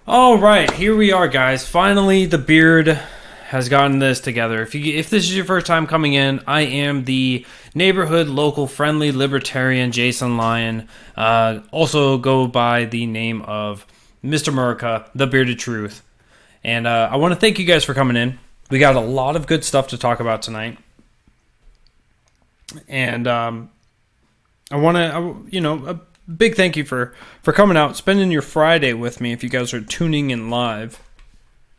All right, here we are, guys. Finally, the beard has gotten this together. If this is your first time coming in, I am the neighborhood, local, friendly libertarian Jason Lyon. Also go by the name of Mr. Murica, the Bearded Truth. And I want to thank you guys for coming in. We got a lot of good stuff to talk about tonight. And I want to, a big thank you for coming out, spending your Friday with me if you guys are tuning in live.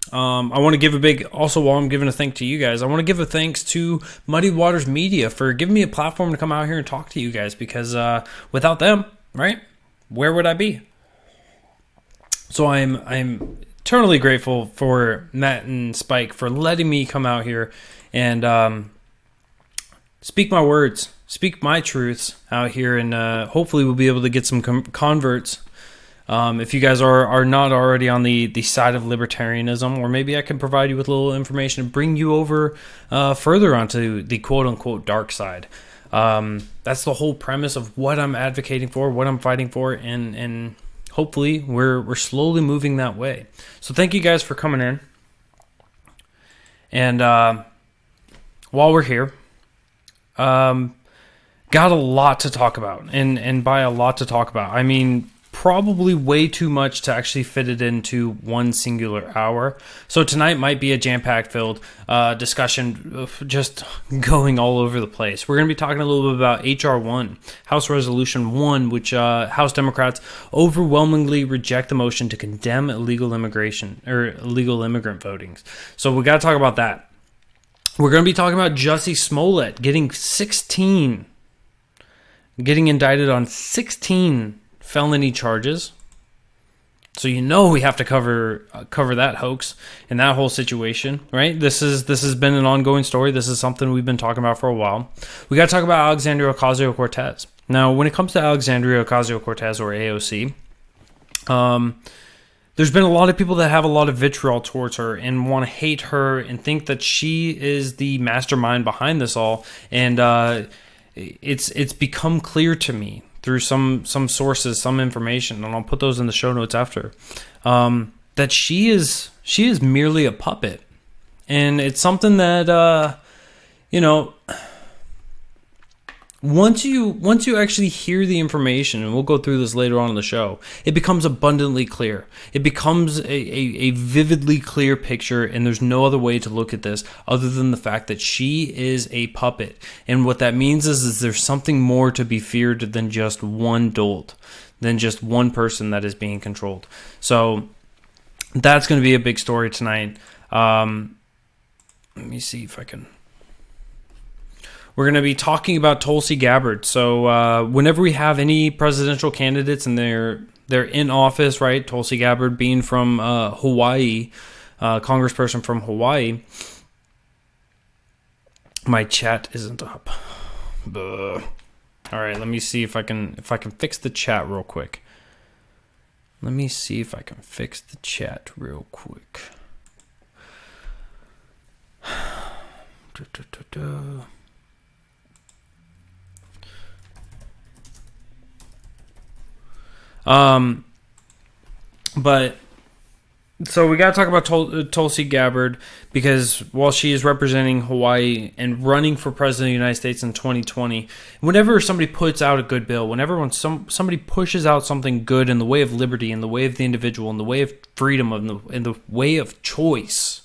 I want to give while I'm giving a thank to you guys, I want to give a thanks to Muddy Waters Media for giving me a platform to come out here and talk to you guys, because without them, right, where would I be? So I'm eternally grateful for Matt and Spike for letting me come out here and speak my words, speak my truths out here, and hopefully we'll be able to get some converts. If you guys are not already on the side of libertarianism, or maybe I can provide you with a little information and bring you over further onto the quote-unquote dark side. That's the whole premise of what I'm advocating for, what I'm fighting for, and hopefully we're slowly moving that way. So thank you guys for coming in. And while we're here, got a lot to talk about, and by a lot to talk about, I mean probably way too much to actually fit it into one singular hour. So tonight might be a jam-packed filled discussion, just going all over the place. We're going to be talking a little bit about HR-1, House Resolution 1, which House Democrats overwhelmingly reject the motion to condemn illegal immigration or illegal immigrant votings. So we got to talk about that. We're going to be talking about Jussie Smollett getting indicted on 16 felony charges. So we have to cover that hoax and that whole situation, right? This has been an ongoing story. This is something we've been talking about for a while. We got to talk about Alexandria Ocasio-Cortez. Now, when it comes to Alexandria Ocasio-Cortez, or AOC, there's been a lot of people that have a lot of vitriol towards her and want to hate her and think that she is the mastermind behind this all. And it's become clear to me through some sources, some information, and I'll put those in the show notes after, that she is merely a puppet. And it's something that once you actually hear the information, and we'll go through this later on in the show, it becomes abundantly clear. It becomes a vividly clear picture, and there's no other way to look at this other than the fact that she is a puppet. And what that means is there's something more to be feared than just one dolt, than just one person that is being controlled. So that's going to be a big story tonight. Let me see if I can... We're going to be talking about Tulsi Gabbard. So whenever we have any presidential candidates and they're in office, right? Tulsi Gabbard being from Hawaii, congressperson from Hawaii. My chat isn't up. All right, let me see if I can fix the chat real quick. Let me see if I can fix the chat real quick. But so we got to talk about Tulsi Gabbard, because while she is representing Hawaii and running for president of the United States in 2020, whenever somebody puts out a good bill, whenever somebody pushes out something good in the way of liberty, in the way of the individual, in the way of freedom, in the way of choice,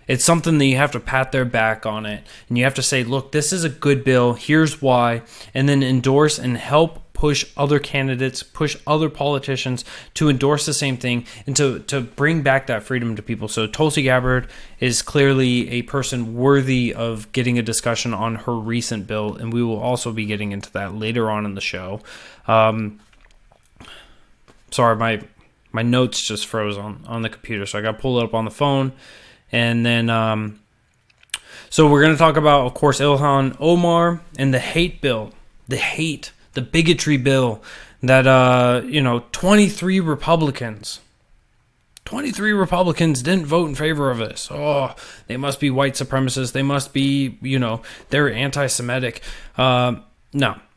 it's something that you have to pat their back on it, and you have to say, look, this is a good bill, here's why, and then endorse and help push other candidates, push other politicians to endorse the same thing, and to bring back that freedom to people. So Tulsi Gabbard is clearly a person worthy of getting a discussion on her recent bill, and we will also be getting into that later on in the show. Sorry, my notes just froze on the computer, so I got to pull it up on the phone. And then, so we're going to talk about, of course, Ilhan Omar and the hate bill, the bigotry bill that, 23 Republicans didn't vote in favor of this. Oh, they must be white supremacists. They must be, they're anti-Semitic. No,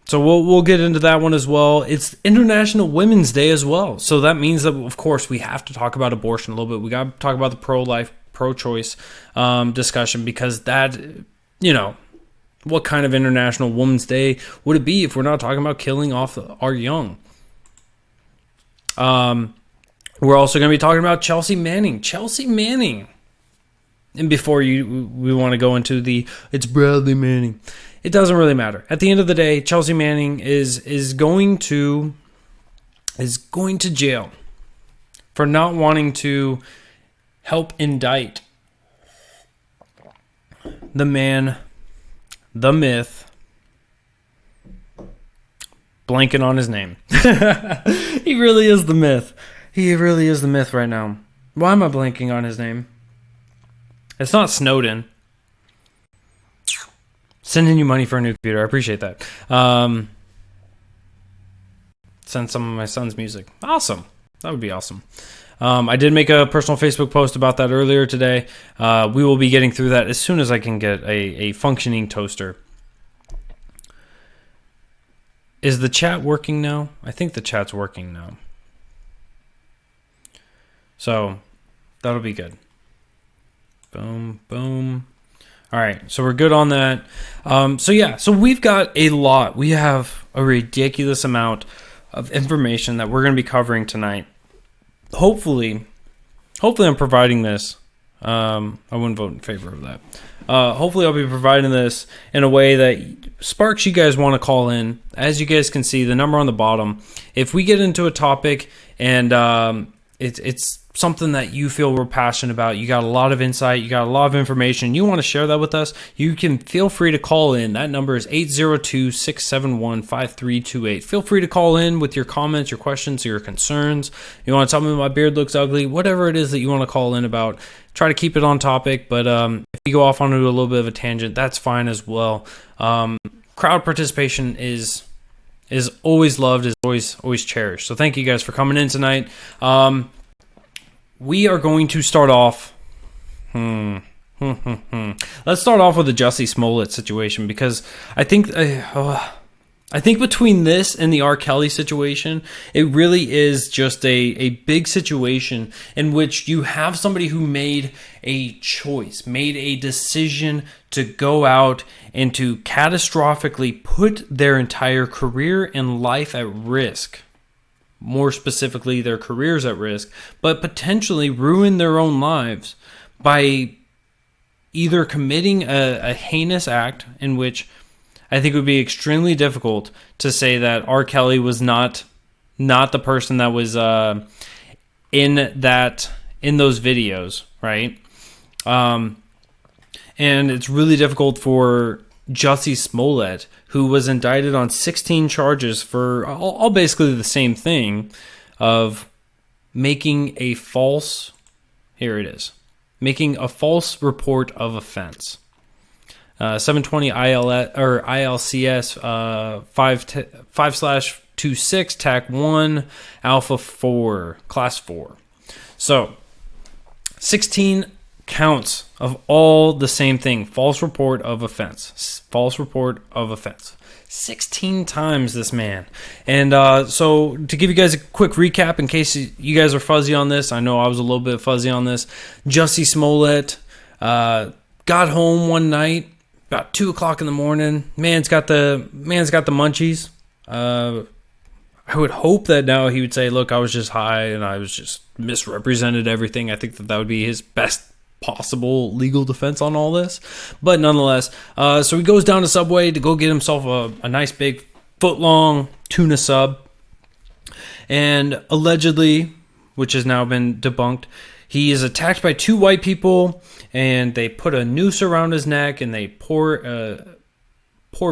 So we'll get into that one as well. It's International Women's Day as well. So that means that, of course, we have to talk about abortion a little bit. We got to talk about the pro-life, pro-choice discussion, because that, what kind of International Women's Day would it be if we're not talking about killing off our young? We're also going to be talking about Chelsea Manning. And before we want to go into it's Bradley Manning. It doesn't really matter. At the end of the day, Chelsea Manning is going to jail for not wanting to help indict the man, the myth, blanking on his name. He really is the myth. He really is the myth right now. Why am I blanking on his name? It's not Snowden. Sending you money for a new computer. I appreciate that. Send some of my son's music. Awesome. That would be awesome. I did make a personal Facebook post about that earlier today. We will be getting through that as soon as I can get a functioning toaster. Is the chat working now? I think the chat's working now. So that'll be good. Boom, boom. All right, so we're good on that. So we've got a lot. We have a ridiculous amount of information that we're going to be covering tonight. Hopefully I'm providing this. I wouldn't vote in favor of that. Hopefully I'll be providing this in a way that sparks you guys want to call in. As you guys can see, the number on the bottom. If we get into a topic and it's something that you feel we're passionate about, you got a lot of insight, you got a lot of information, you want to share that with us, you can feel free to call in. That number is 802-671-5328. Feel free to call in with your comments, your questions, your concerns. You want to tell me my beard looks ugly, whatever it is that you want to call in about. Try to keep it on topic, but if you go off onto a little bit of a tangent, that's fine as well. Crowd participation is always loved, is always cherished. So thank you guys for coming in tonight. We are going to start off. Let's start off with the Jussie Smollett situation, because I think between this and the R. Kelly situation, it really is just a big situation in which you have somebody who made a choice, made a decision to go out and to catastrophically put their entire career and life at risk. More specifically, their careers at risk, but potentially ruin their own lives by either committing a heinous act, in which I think it would be extremely difficult to say that R. Kelly was not the person that was in those videos, right? And it's really difficult for Jussie Smollett, who was indicted on 16 charges for all basically the same thing, of making a false report of offense. 720 ILCS 5/26 TAC 1 Alpha 4 Class 4. So 16 counts of all the same thing. False report of offense. 16 times, this man. And so to give you guys a quick recap, in case you guys are fuzzy on this, I know I was a little bit fuzzy on this. Jussie Smollett got home one night about 2 o'clock in the morning. Man's got the munchies. I would hope that now he would say, look, I was just high and I was just misrepresented everything. I think that would be his best possible legal defense on all this. But nonetheless, so he goes down to Subway to go get himself a nice big foot-long tuna sub. And allegedly, which has now been debunked, he is attacked by 2 white people, and they put a noose around his neck, and they pour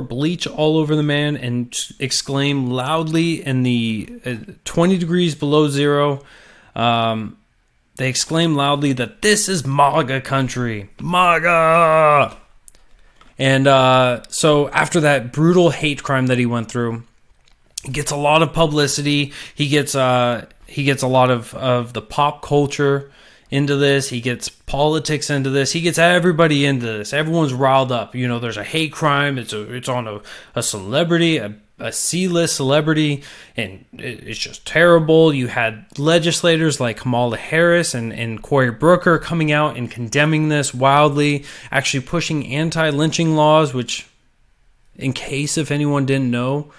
bleach all over the man, and exclaim loudly in the 20 degrees below zero. They exclaim loudly that this is MAGA country. MAGA! And so after that brutal hate crime that he went through, he gets a lot of publicity. He gets a lot of the pop culture into this. He gets politics into this. He gets everybody into this. Everyone's riled up. You know, there's a hate crime. It's on a celebrity, a a C-list celebrity, and it's just terrible. You had legislators like Kamala Harris and Cory Booker coming out and condemning this wildly, actually pushing anti-lynching laws, which, in case if anyone didn't know,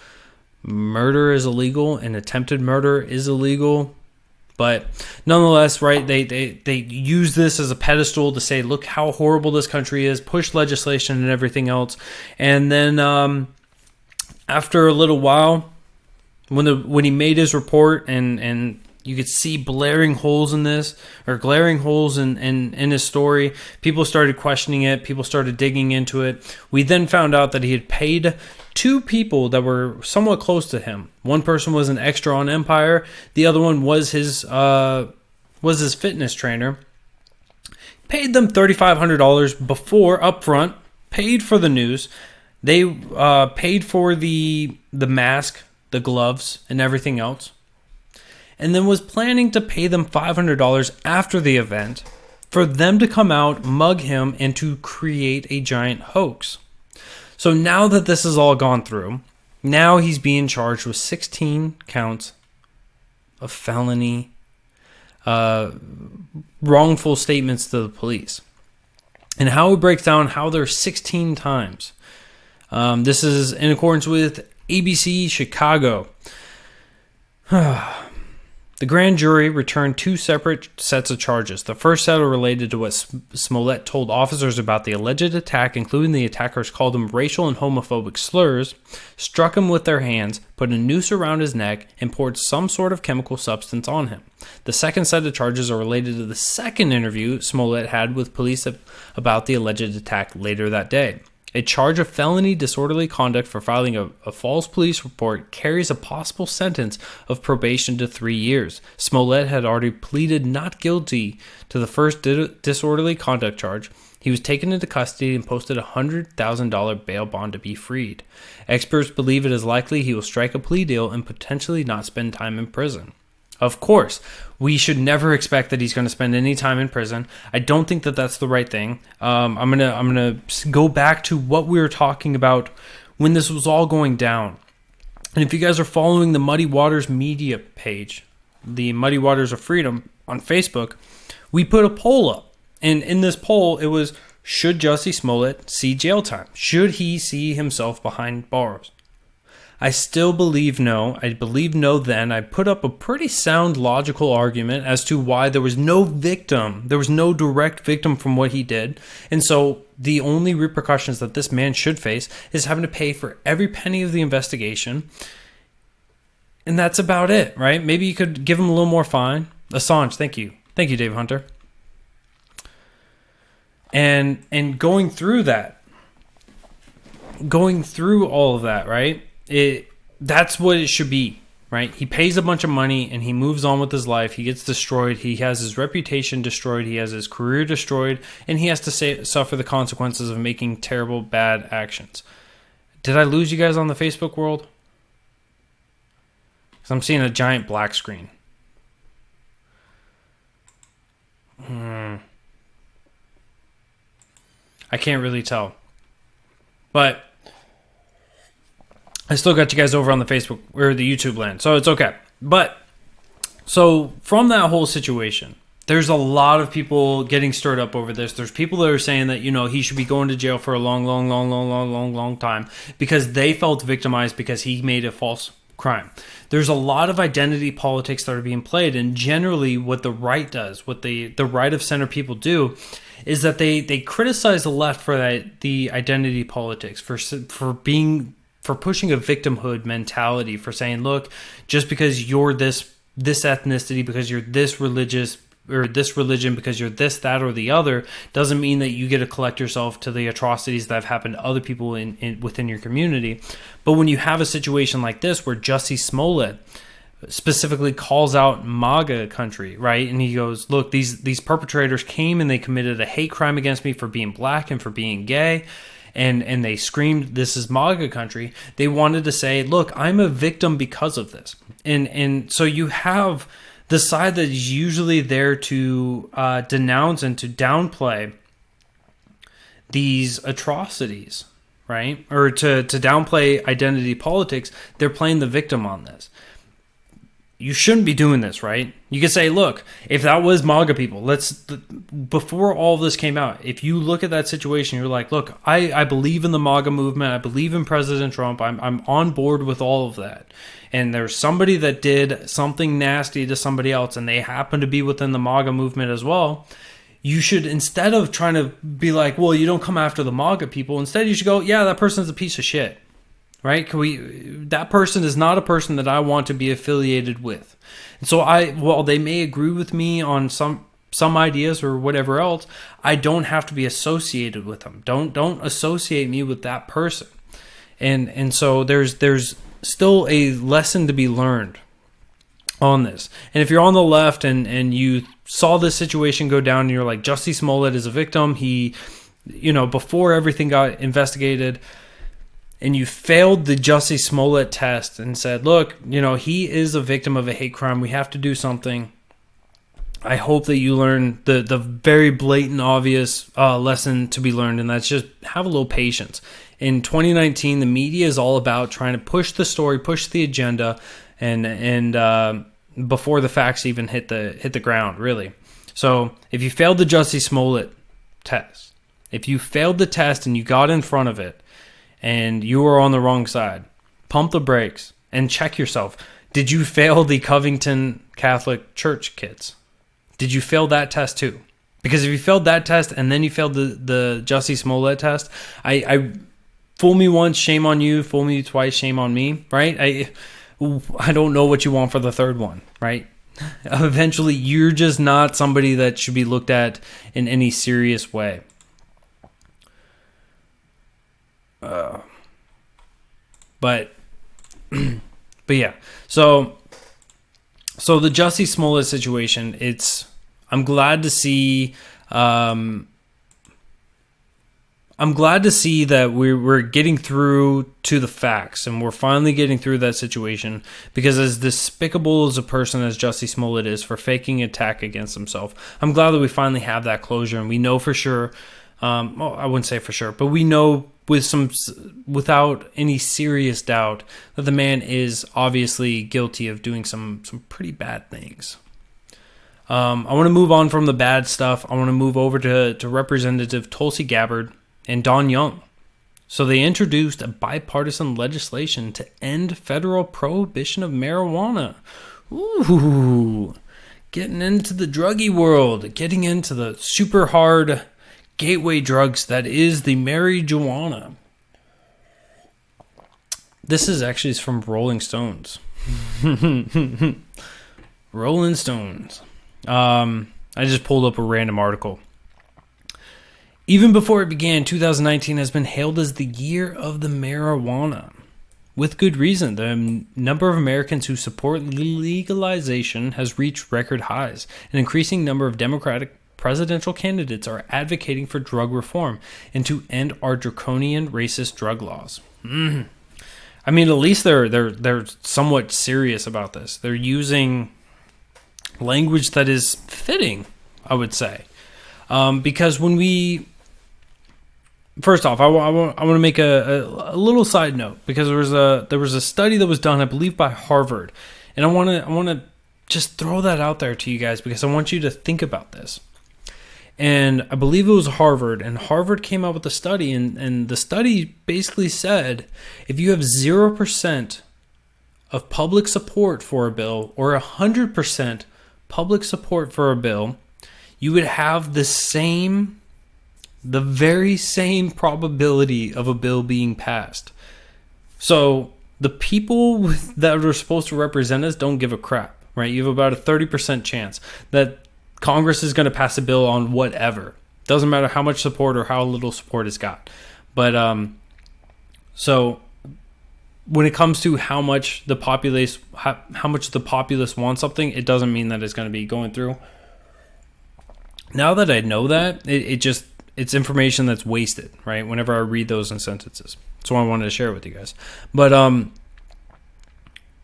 murder is illegal and attempted murder is illegal. But nonetheless, right, they use this as a pedestal to say, look how horrible this country is, push legislation and everything else. And then after a little while, when he made his report and you could see glaring holes in his story, people started questioning it, people started digging into it. We then found out that he had paid 2 people that were somewhat close to him. One person was an extra on Empire, the other one was his fitness trainer. Paid them $3,500 before upfront, paid for the news. They paid for the mask, the gloves, and everything else. And then was planning to pay them $500 after the event for them to come out, mug him, and to create a giant hoax. So now that this has all gone through, now he's being charged with 16 counts of felony wrongful statements to the police. And how it breaks down how there are 16 times. This is in accordance with ABC Chicago. The grand jury returned 2 separate sets of charges. The first set are related to what Smollett told officers about the alleged attack, including the attackers called him racial and homophobic slurs, struck him with their hands, put a noose around his neck, and poured some sort of chemical substance on him. The second set of charges are related to the second interview Smollett had with police about the alleged attack later that day. A charge of felony disorderly conduct for filing a false police report carries a possible sentence of probation to 3 years. Smollett had already pleaded not guilty to the first disorderly conduct charge. He was taken into custody and posted a $100,000 bail bond to be freed. Experts believe it is likely he will strike a plea deal and potentially not spend time in prison. Of course, we should never expect that he's going to spend any time in prison. I don't think that that's the right thing. I'm gonna go back to what we were talking about when this was all going down. And if you guys are following the Muddy Waters media page, the Muddy Waters of Freedom on Facebook, we put a poll up. And in this poll, it was, should Jussie Smollett see jail time? Should he see himself behind bars? I still believe no. I believe no then. I put up a pretty sound logical argument as to why there was no victim. There was no direct victim from what he did. And so the only repercussions that this man should face is having to pay for every penny of the investigation. And that's about it, right? Maybe you could give him a little more fine. Assange, thank you. Thank you, Dave Hunter. And going through all of that, right? That's what it should be, right? He pays a bunch of money and he moves on with his life. He gets destroyed. He has his reputation destroyed. He has his career destroyed, and he has to suffer the consequences of making terrible, bad actions. Did I lose you guys on the Facebook world? Because I'm seeing a giant black screen. I can't really tell. But I still got you guys over on the Facebook or the YouTube land, so it's okay. But so from that whole situation, there's a lot of people getting stirred up over this. There's people that are saying that, he should be going to jail for a long time because they felt victimized because he made a false crime. There's a lot of identity politics that are being played, and generally what the right does, what the right of center people do, is that they criticize the left for the identity politics, for pushing a victimhood mentality, for saying, look, just because you're this ethnicity, because you're this religious or this religion, because you're this, that, or the other, doesn't mean that you get to collect yourself to the atrocities that have happened to other people within your community. But when you have a situation like this where Jussie Smollett specifically calls out MAGA country, right? And he goes, look, these perpetrators came and they committed a hate crime against me for being black and for being gay. And they screamed, this is MAGA country. They wanted to say, look, I'm a victim because of this. And so you have the side that is usually there to denounce and to downplay these atrocities, right? Or to downplay identity politics, they're playing the victim on this. You shouldn't be doing this, right? You could say, look, if that was MAGA people, before all of this came out, if you look at that situation, you're like, look, I believe in the MAGA movement. I believe in President Trump. I'm on board with all of that. And there's somebody that did something nasty to somebody else, and they happen to be within the MAGA movement as well. You should, instead of trying to be like, well, you don't come after the MAGA people, instead you should go, yeah, that person's a piece of shit. Right? That person is not a person that I want to be affiliated with. And so while they may agree with me on some ideas or whatever else, I don't have to be associated with them. Don't associate me with that person. And so there's still a lesson to be learned on this. And if you're on the left and you saw this situation go down and you're like, Jussie Smollett is a victim, he, before everything got investigated, and you failed the Jussie Smollett test and said, look, he is a victim of a hate crime. We have to do something. I hope that you learn the very blatant, obvious lesson to be learned, and that's just have a little patience. In 2019, the media is all about trying to push the story, push the agenda, and before the facts even hit the ground, really. So if you failed the Jussie Smollett test, if you failed the test and you got in front of it, and you were on the wrong side, pump the brakes and check yourself. Did you fail the Covington Catholic Church kids? Did you fail that test too? Because if you failed that test and then you failed the Jussie Smollett test, I fool me once, shame on you. Fool me twice, shame on me. Right? I don't know what you want for the third one. Right? Eventually, you're just not somebody that should be looked at in any serious way. But yeah, so the Jussie Smollett situation, I'm glad to see that we're getting through to the facts, and we're finally getting through that situation, because as despicable as a person as Jussie Smollett is for faking an attack against himself, I'm glad that we finally have that closure, and we know for sure, I wouldn't say for sure, but we know without any serious doubt that the man is obviously guilty of doing some pretty bad things. I want to move on from the bad stuff. I want to move over to Representative Tulsi Gabbard and Don Young. So they introduced a bipartisan legislation to end federal prohibition of marijuana. Ooh, getting into the druggy world, getting into the super hard gateway drugs that is the marijuana. This is actually from Rolling Stones. Rolling Stones. I just pulled up a random article. Even before it began, 2019 has been hailed as the year of the marijuana. With good reason. The number of Americans who support legalization has reached record highs. An increasing number of Democratic presidential candidates are advocating for drug reform and to end our draconian racist drug laws. I mean, at least they're somewhat serious about this. They're using language that is fitting, I would say, because when we first off, I want to make a little side note, because there was a study that was done, I believe, by Harvard, and I want to just throw that out there to you guys because I want you to think about this. And I believe it was Harvard, and Harvard came out with a study, and the study basically said if you have 0% of public support for a bill or 100% public support for a bill, you would have the very same probability of a bill being passed. So the people that are supposed to represent us don't give a crap, right? You have about a 30% chance that Congress is going to pass a bill on whatever. Doesn't matter how much support or how little support it's got. But so when it comes to how much the populace wants something, it doesn't mean that it's going to be going through. Now that I know that, it's information that's wasted, right? Whenever I read those in sentences. So I wanted to share it with you guys. But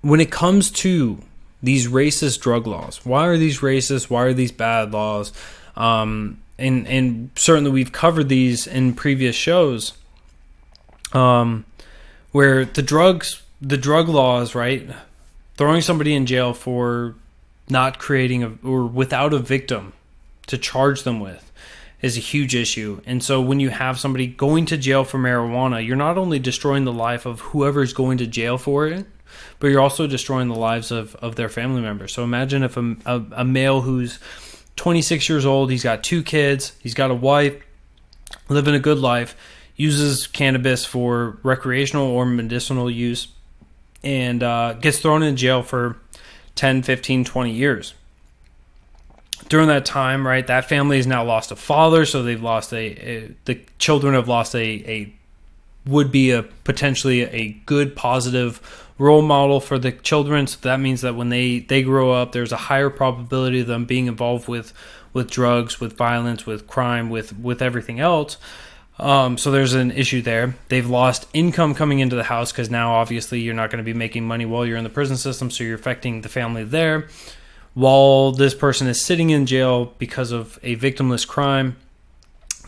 when it comes to these racist drug laws, why are these racist? Why are these bad laws? And certainly we've covered these in previous shows. where the drug laws, right, throwing somebody in jail for not creating or without a victim to charge them with is a huge issue. And so when you have somebody going to jail for marijuana, you're not only destroying the life of whoever's going to jail for it, but you're also destroying the lives of their family members. So imagine if a male who's 26 years old, he's got 2 kids, he's got a wife, living a good life, uses cannabis for recreational or medicinal use, and gets thrown in jail for 10, 15, 20 years. During that time, right, that family has now lost a father, so they've lost the children have lost would be potentially a good, positive role model for the children. So that means that when they grow up, there's a higher probability of them being involved with drugs, with violence, with crime, with everything else. So there's an issue there. They've lost income coming into the house because now obviously you're not going to be making money while you're in the prison system, so you're affecting the family there. While this person is sitting in jail because of a victimless crime,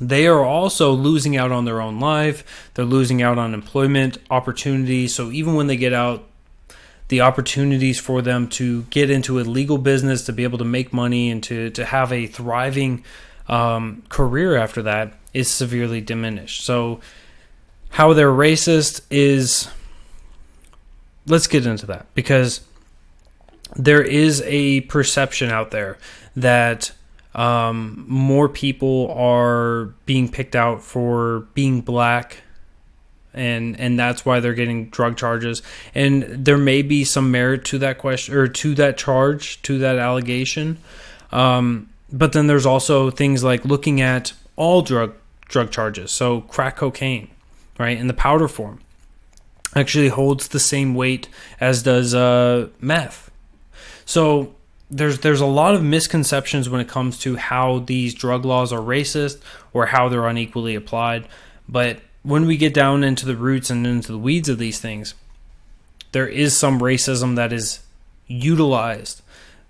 they are also losing out on their own life. They're losing out on employment opportunities. So even when they get out, the opportunities for them to get into a legal business, to be able to make money and to have a thriving career after that is severely diminished. So how they're racist is, let's get into that, because there is a perception out there that more people are being picked out for being black, and that's why they're getting drug charges. And there may be some merit to that question, or to that charge, to that allegation. But then there's also things like looking at all drug charges. So crack cocaine, right, in the powder form, actually holds the same weight as does meth. So there's a lot of misconceptions when it comes to how these drug laws are racist or how they're unequally applied. But when we get down into the roots and into the weeds of these things, there is some racism that is utilized.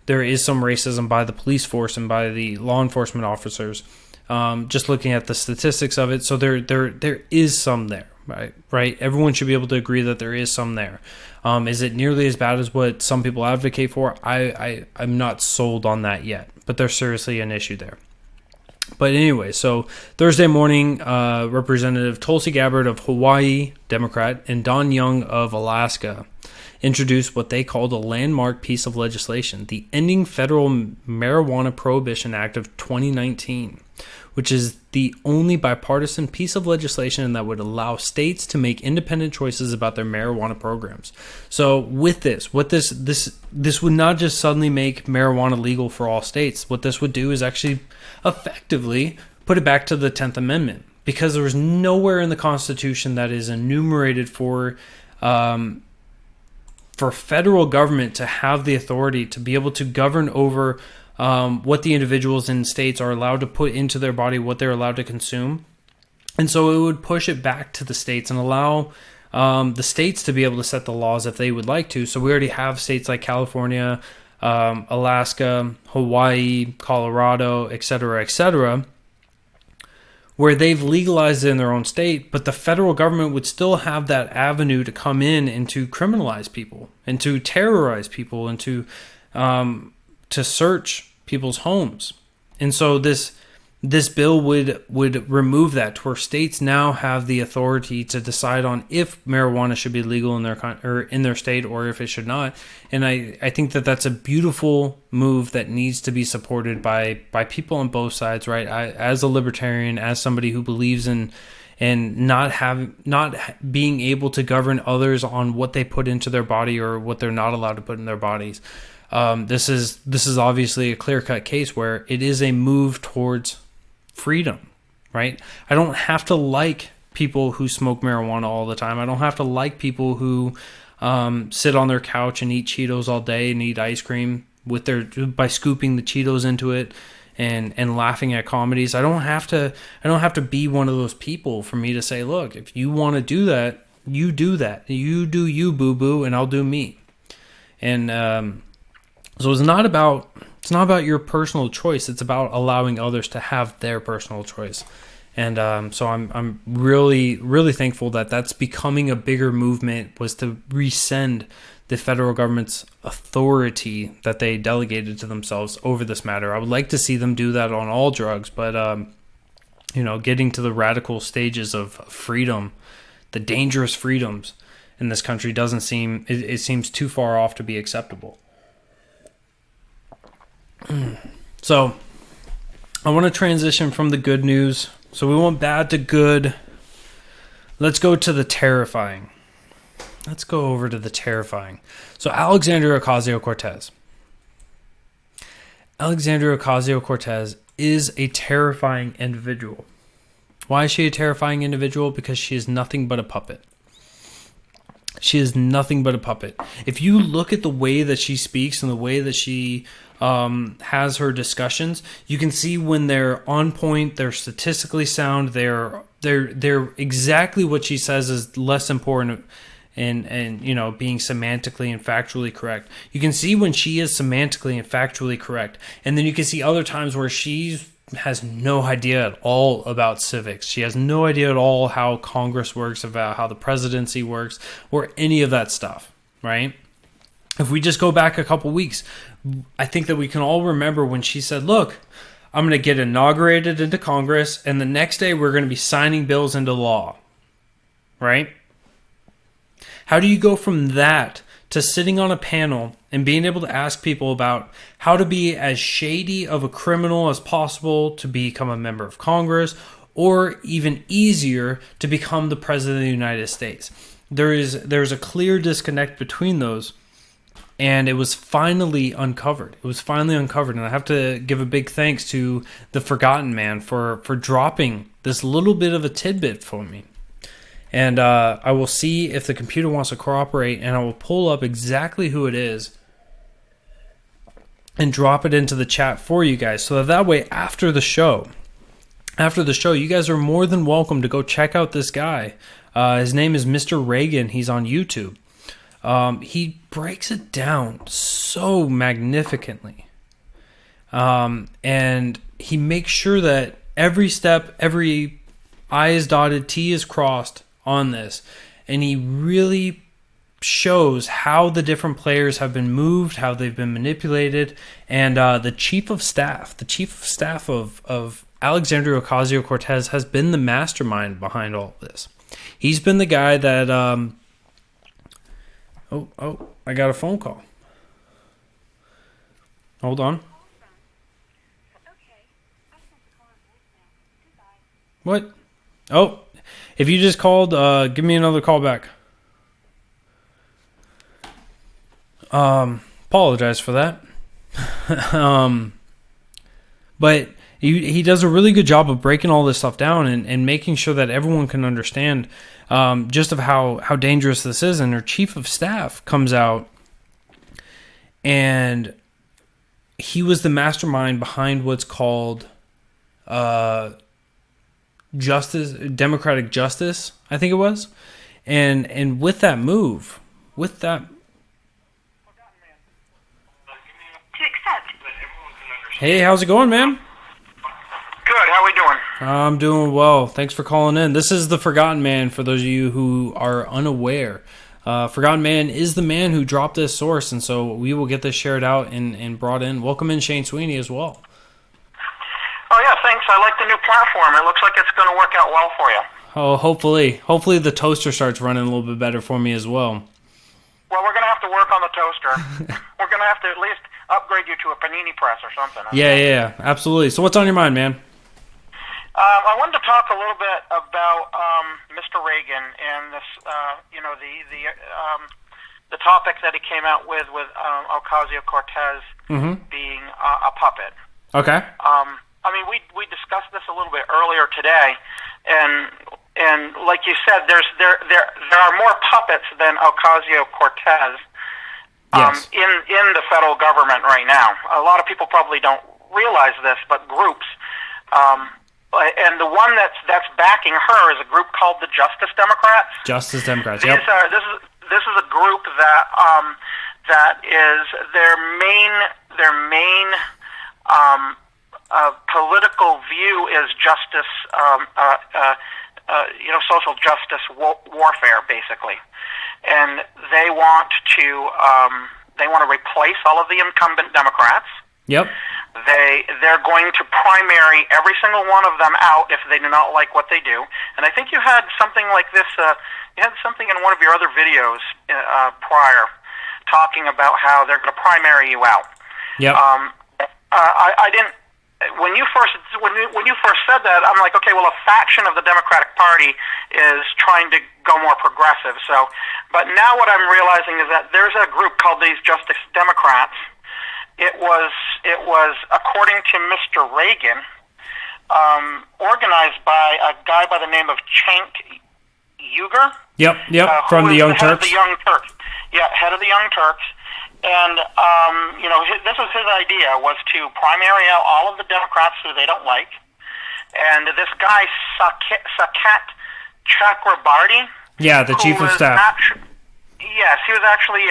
There is some racism by the police force and by the law enforcement officers. Just looking at the statistics of it, so there is some there, right? Everyone should be able to agree that there is some there. Is it nearly as bad as what some people advocate for? I'm not sold on that yet, but there's seriously an issue there. But anyway, so Thursday morning, Representative Tulsi Gabbard of Hawaii, Democrat, and Don Young of Alaska introduced what they called a landmark piece of legislation, the Ending Federal Marijuana Prohibition Act of 2019, which is the only bipartisan piece of legislation that would allow states to make independent choices about their marijuana programs. So with this, this would not just suddenly make marijuana legal for all states. What this would do is actually effectively put it back to the 10th Amendment, because there is nowhere in the Constitution that is enumerated for federal government to have the authority to be able to govern over what the individuals in states are allowed to put into their body, what they're allowed to consume. And so it would push it back to the states and allow the states to be able to set the laws if they would like to. So we already have states like California, Alaska, Hawaii, Colorado, etc., where they've legalized it in their own state, but the federal government would still have that avenue to come in and to criminalize people and to terrorize people and to search people's homes. And so this bill would remove that, to where states now have the authority to decide on if marijuana should be legal in their state or if it should not. And I think that that's a beautiful move that needs to be supported by people on both sides, right? As a libertarian, as somebody who believes in not being able to govern others on what they put into their body or what they're not allowed to put in their bodies. This is obviously a clear-cut case where it is a move towards freedom, right? I don't have to like people who smoke marijuana all the time. I don't have to like people who sit on their couch and eat Cheetos all day and eat ice cream by scooping the Cheetos into it and laughing at comedies. I don't have to be one of those people for me to say, look, if you want to do that, you do that. You do you, boo-boo, and I'll do me. And so it's not about your personal choice. It's about allowing others to have their personal choice. And so I'm really, really thankful that that's becoming a bigger movement, was to rescind the federal government's authority that they delegated to themselves over this matter. I would like to see them do that on all drugs, but getting to the radical stages of freedom, the dangerous freedoms in this country doesn't seem, it seems too far off to be acceptable. So I want to transition from the good news. So we went bad to good. Let's go to the terrifying. Let's go over to the terrifying. So Alexandria Ocasio-Cortez. Alexandria Ocasio-Cortez is a terrifying individual. Why is she a terrifying individual? Because she is nothing but a puppet. She is nothing but a puppet. If you look at the way that she speaks and the way that she has her discussions, you can see when they're on point, they're statistically sound, they're exactly what she says is less important and being semantically and factually correct. You can see when she is semantically and factually correct, and then you can see other times where she has no idea at all about civics. She has no idea at all how Congress works, about how the presidency works, or any of that stuff, right? If we just go back a couple weeks, I think that we can all remember when she said, look, I'm going to get inaugurated into Congress, and the next day we're going to be signing bills into law, right? How do you go from that to sitting on a panel and being able to ask people about how to be as shady of a criminal as possible to become a member of Congress, or even easier to become the president of the United States? There's a clear disconnect between those, and it was finally uncovered. And I have to give a big thanks to the Forgotten Man for dropping this little bit of a tidbit for me. And I will see if the computer wants to cooperate, and I will pull up exactly who it is and drop it into the chat for you guys. So that way, after the show, you guys are more than welcome to go check out this guy. His name is Mr. Reagan. He's on YouTube. He breaks it down so magnificently. And he makes sure that every step, every I is dotted, T is crossed on this, and he really shows how the different players have been moved, how they've been manipulated, and the chief of staff of Alexandria Ocasio-Cortez has been the mastermind behind all of this. He's been the guy that I got a phone call. Hold on. What? Oh, if you just called, give me another call back. Apologize for that. But he does a really good job of breaking all this stuff down and making sure that everyone can understand just of how dangerous this is. And her chief of staff comes out, and he was the mastermind behind what's called democratic justice, I think it was. And with that move, Hey, how's it going, man? Good, how we doing? I'm doing well. Thanks for calling in. This is the Forgotten Man, for those of you who are unaware. Forgotten Man is the man who dropped this source, and so we will get this shared out and brought in. Welcome in Shane Sweeney as well. Oh yeah, thanks. I like the new platform. It looks like it's going to work out well for you. Oh, hopefully the toaster starts running a little bit better for me as well. Well, we're going to have to work on the toaster. We're going to have to at least upgrade you to a panini press or something. Yeah, absolutely. So what's on your mind, man? I wanted to talk a little bit about Mr. Reagan and this, the topic that he came out with Ocasio-Cortez being a puppet. Okay. I mean, we discussed this a little bit earlier today, and like you said, there are more puppets than Ocasio-Cortez in the federal government right now. A lot of people probably don't realize this, but groups. And the one that's backing her is a group called the Justice Democrats. Justice Democrats. Yep. This is a group that is their main political view is justice, social justice warfare, basically, and they want to replace all of the incumbent Democrats. Yep. They're going to primary every single one of them out if they do not like what they do. And I think you had something like this. You had something in one of your other videos prior, talking about how they're going to primary you out. Yep. I didn't. When you first said that, I'm like, okay, well, a faction of the Democratic Party is trying to go more progressive. So, but now what I'm realizing is that there's a group called these Justice Democrats. It was according to Mr. Reagan, organized by a guy by the name of Cenk Uygur. Yep. From the Young Turks. Head of the Young Turks. Yeah, head of the Young Turks. And, this was his idea, was to primary out all of the Democrats who they don't like. And this guy, Saket Chakrabarty. Yeah, the chief of staff. Yes, he was actually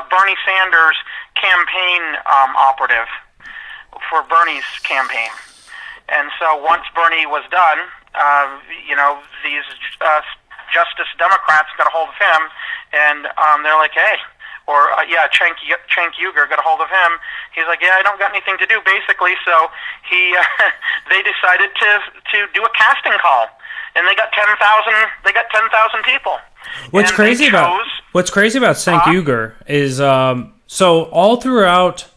Bernie Sanders' campaign operative for Bernie's campaign. And so once Bernie was done, these Justice Democrats got a hold of him, and they're like, hey, Cenk Uygur got a hold of him. He's like, yeah, I don't got anything to do, basically. So they decided to do a casting call, and they got 10,000. They got 10,000 people. What's crazy about Cenk Uygur is so all throughout.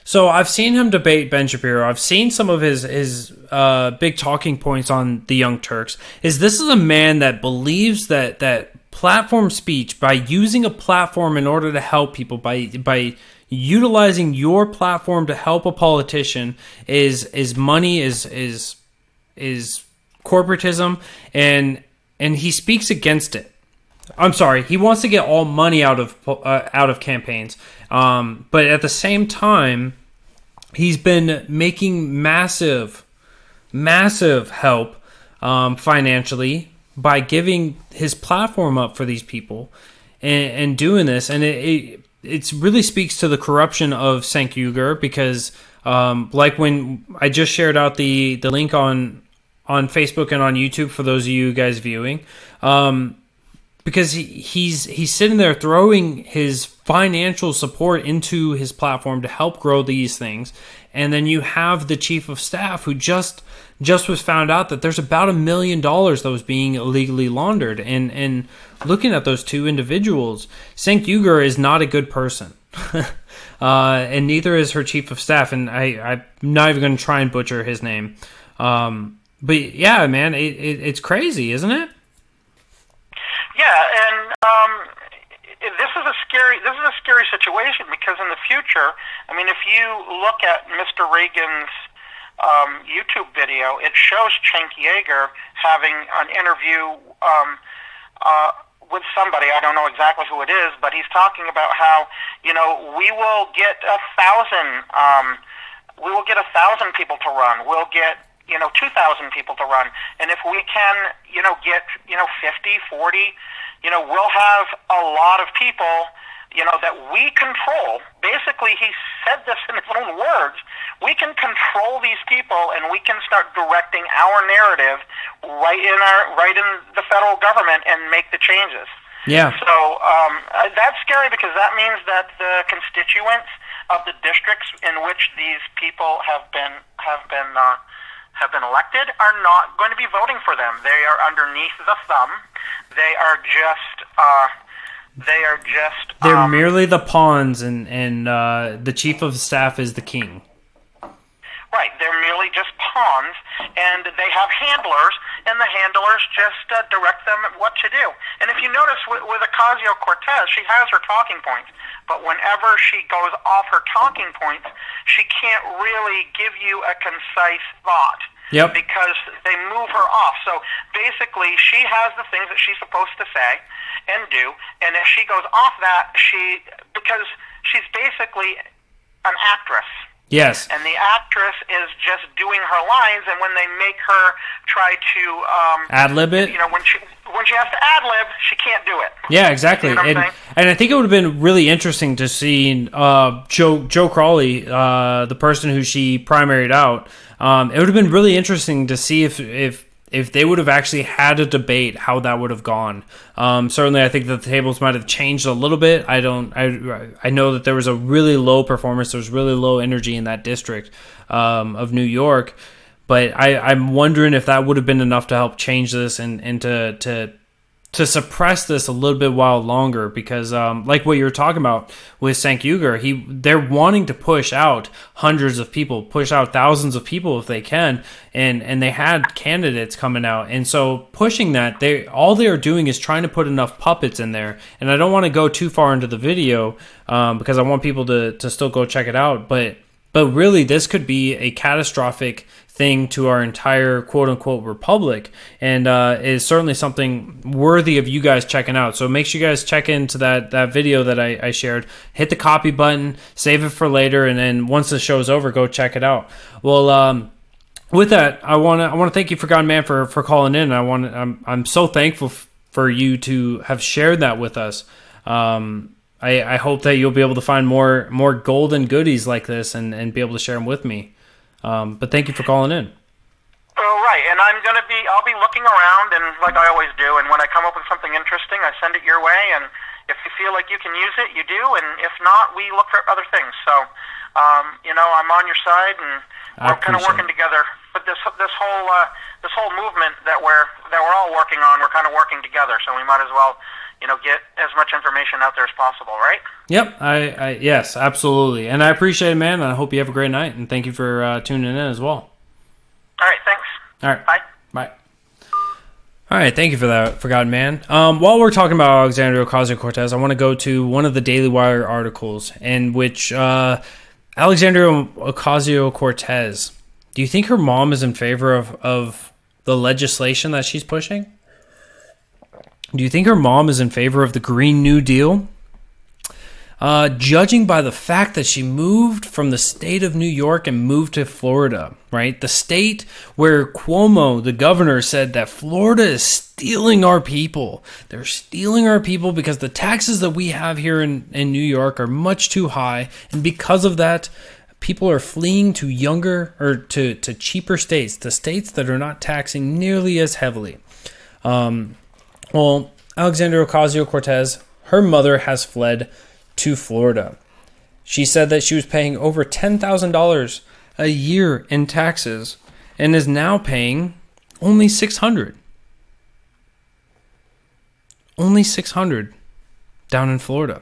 So I've seen him debate Ben Shapiro. I've seen some of his big talking points on the Young Turks. This is a man that believes that platform speech, by using a platform in order to help people, by utilizing your platform to help a politician, is money, is corporatism, and he speaks against it. I'm sorry, he wants to get all money out of campaigns, but at the same time, he's been making massive help financially by giving his platform up for these people and doing this, and it really speaks to the corruption of Cenk Uygur, because like when I just shared out the link on Facebook and on YouTube for those of you guys viewing, because he's sitting there throwing his financial support into his platform to help grow these things, and then you have the chief of staff who just was found out that there's about $1 million that was being illegally laundered, and looking at those two individuals, Cenk Uygur is not a good person, and neither is her chief of staff, and I'm not even going to try and butcher his name, but yeah, man, it's crazy, isn't it? Yeah, and this is a scary situation, because in the future, I mean, if you look at Mr. Reagan's YouTube video, it shows Cenk Uygur having an interview with somebody. I don't know exactly who it is, but he's talking about how, we will get 1,000 people to run. We'll get 2,000 people to run. And if we can, get, 50, 40, we'll have a lot of people, that we control. Basically, he said this in his own words. We can control these people, and we can start directing our narrative right in the federal government and make the changes. Yeah. So that's scary, because that means that the constituents of the districts in which these people have been elected are not going to be voting for them. They are underneath the thumb. They're merely the pawns, and the chief of staff is the king. Right, they're merely just pawns, and they have handlers, and the handlers just direct them what to do. And if you notice with Ocasio-Cortez, she has her talking points, but whenever she goes off her talking points, she can't really give you a concise thought. Yep. Because they move her off. So basically, she has the things that she's supposed to say and do, and if she goes off that, because she's basically an actress. Yes. And the actress is just doing her lines, and when they make her try to ad-lib it, when when she has to ad-lib, she can't do it. Yeah, exactly. You know what I'm saying? And I think it would have been really interesting to see Joe Crawley, the person who she primaried out. It would have been really interesting to see if they would have actually had a debate, how that would have gone. Certainly, I think that the tables might have changed a little bit. I know that there was a really low performance. There was really low energy in that district of New York. But I'm wondering if that would have been enough to help change this and to suppress this a little bit while longer, because like what you were talking about with Cenk Uygur, they're wanting to push out hundreds of people, push out thousands of people if they can, and they had candidates coming out, and so pushing that, all they are doing is trying to put enough puppets in there. And I don't want to go too far into the video because I want people to still go check it out, but really this could be a catastrophic thing to our entire quote-unquote republic, and is certainly something worthy of you guys checking out. So make sure you guys check into that video that I shared. Hit the copy button, save it for later, and then once the show's over, go check it out. Well, with that, I want to thank you, Forgotten Man, for calling in. I'm so thankful for you to have shared that with us. I hope that you'll be able to find more golden goodies like this and be able to share them with me. But thank you for calling in. Oh, right, and I'll be looking around, and like I always do, and when I come up with something interesting, I send it your way, and if you feel like you can use it, you do, and if not, we look for other things. So, I'm on your side, and we're kind of working together. But this whole movement that we're all working on, we're kind of working together, so we might as well get as much information out there as possible, right? Yep, yes, absolutely. And I appreciate it, man, and I hope you have a great night, and thank you for tuning in as well. All right, thanks. All right. Bye. All right, thank you for that, Forgotten Man. While we're talking about Alexandria Ocasio-Cortez, I want to go to one of the Daily Wire articles in which Alexandria Ocasio-Cortez, do you think her mom is in favor of the legislation that she's pushing? Do you think her mom is in favor of the Green New Deal? Judging by the fact that she moved from the state of New York and moved to Florida, right? The state where Cuomo, the governor, said that Florida is stealing our people. They're stealing our people because the taxes that we have here in New York are much too high. And because of that, people are fleeing to to cheaper states, to states that are not taxing nearly as heavily. Well, Alexandria Ocasio-Cortez, her mother has fled to Florida. She said that she was paying over $10,000 a year in taxes and is now paying only $600. Only $600 down in Florida.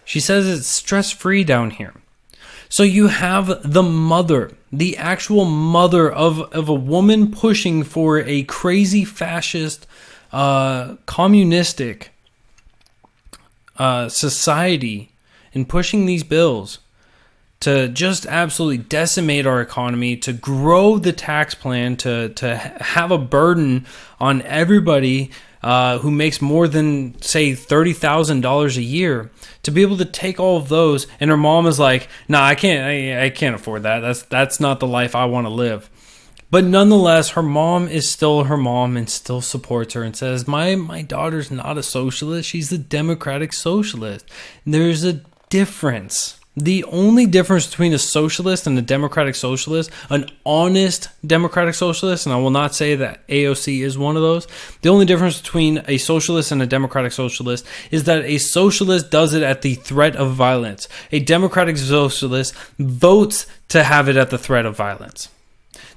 She says it's stress-free down here. So you have the mother, the actual mother of a woman pushing for a crazy fascist communistic society and pushing these bills to just absolutely decimate our economy, to grow the tax plan, to have a burden on everybody who makes more than, say, $30,000 a year, to be able to take all of those. And her mom is like, "Nah, I can't afford that. That's not the life I want to live." But nonetheless, her mom is still her mom and still supports her and says, my daughter's not a socialist. She's a democratic socialist. And there's a difference. The only difference between a socialist and a democratic socialist, an honest democratic socialist, and I will not say that AOC is one of those, the only difference between a socialist and a democratic socialist is that a socialist does it at the threat of violence. A democratic socialist votes to have it at the threat of violence.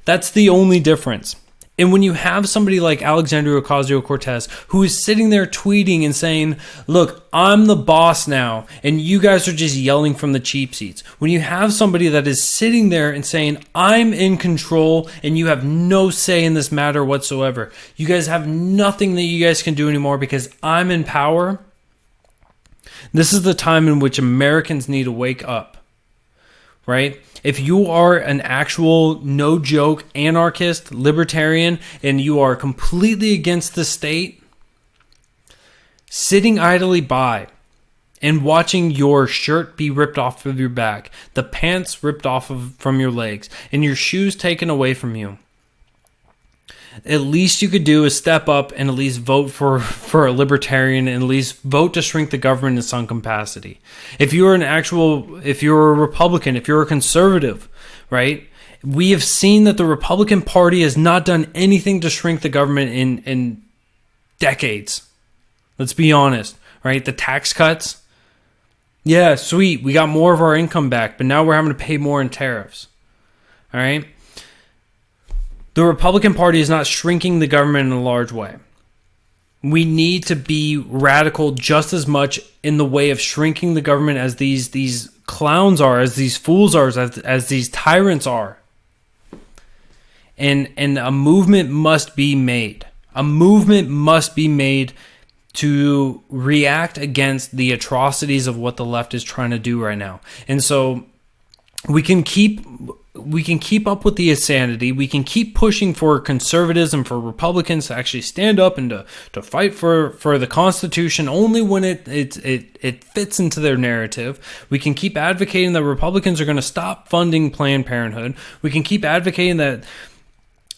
That's the only difference. And when you have somebody like Alexandria Ocasio-Cortez who is sitting there tweeting and saying, "Look, I'm the boss now, and you guys are just yelling from the cheap seats." When you have somebody that is sitting there and saying, "I'm in control and you have no say in this matter whatsoever. You guys have nothing that you guys can do anymore because I'm in power." This is the time in which Americans need to wake up, right? If you are an actual, no joke, anarchist, libertarian, and you are completely against the state, sitting idly by and watching your shirt be ripped off of your back, the pants ripped off from your legs, and your shoes taken away from you, at least you could do is step up and at least vote for a libertarian and at least vote to shrink the government in some capacity. If you're a Republican, if you're a conservative, right? We have seen that the Republican Party has not done anything to shrink the government in decades. Let's be honest, right? The tax cuts, yeah, sweet. We got more of our income back, but now we're having to pay more in tariffs. All right? The Republican Party is not shrinking the government in a large way. We need to be radical just as much in the way of shrinking the government as these clowns are, as these fools are, as these tyrants are. And a movement must be made. A movement must be made to react against the atrocities of what the left is trying to do right now. And so we can keep up with the insanity. We can keep pushing for conservatism, for Republicans to actually stand up and to fight for the Constitution only when it fits into their narrative. We can keep advocating that Republicans are going to stop funding Planned Parenthood. We can keep advocating that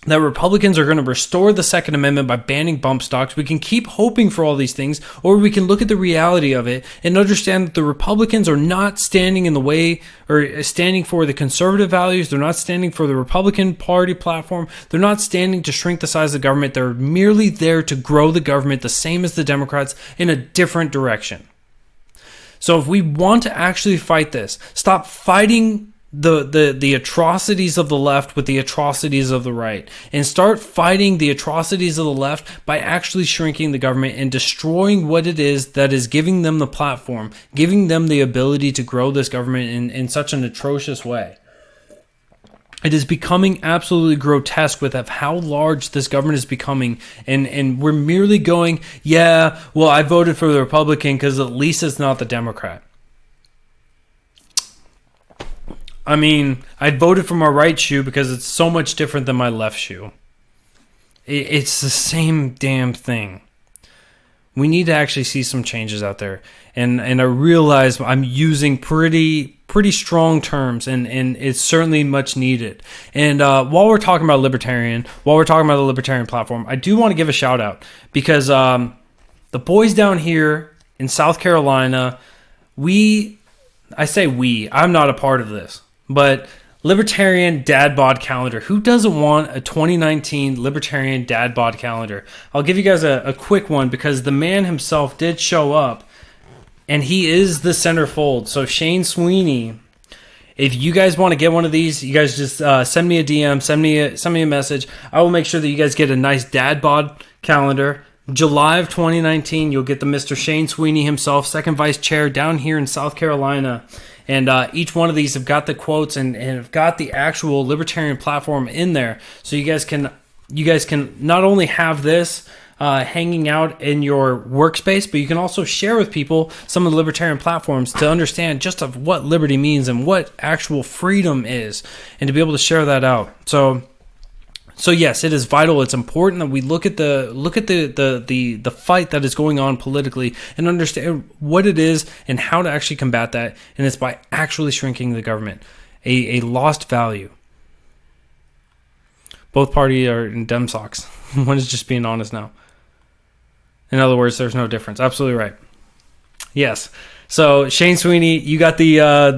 Republicans are going to restore the Second Amendment by banning bump stocks. We can keep hoping for all these things, or we can look at the reality of it and understand that the Republicans are not standing in the way or standing for the conservative values. They're not standing for the Republican Party platform. They're not standing to shrink the size of the government. They're merely there to grow the government the same as the Democrats in a different direction. So if we want to actually fight this, stop fighting the atrocities of the left with the atrocities of the right, and start fighting the atrocities of the left by actually shrinking the government and destroying what it is that is giving them the platform, giving them the ability to grow this government in such an atrocious way. It is becoming absolutely grotesque with how large this government is becoming, and we're merely going, yeah, well, I voted for the Republican because at least it's not the Democrat. I mean, I voted for my right shoe because it's so much different than my left shoe. It's the same damn thing. We need to actually see some changes out there. And I realize I'm using pretty strong terms, and it's certainly much needed. And while we're talking about the libertarian platform, I do want to give a shout out because the boys down here in South Carolina, I'm not a part of this. But Libertarian Dad Bod Calendar. Who doesn't want a 2019 Libertarian Dad Bod Calendar? I'll give you guys a quick one because the man himself did show up, and he is the centerfold. So Shane Sweeney, if you guys want to get one of these, you guys just send me a DM, send me a message. I will make sure that you guys get a nice Dad Bod Calendar. July of 2019, you'll get the Mr. Shane Sweeney himself, second vice chair down here in South Carolina. And each one of these have got the quotes and have got the actual libertarian platform in there. So you guys can not only have this hanging out in your workspace, but you can also share with people some of the libertarian platforms to understand just of what liberty means and what actual freedom is, and to be able to share that out. So yes, it is vital. It's important that we look at the fight that is going on politically and understand what it is and how to actually combat that. And it's by actually shrinking the government, a lost value. Both parties are in dem socks. One is just being honest now. In other words, there's no difference. Absolutely right. Yes. So Shane Sweeney, you got the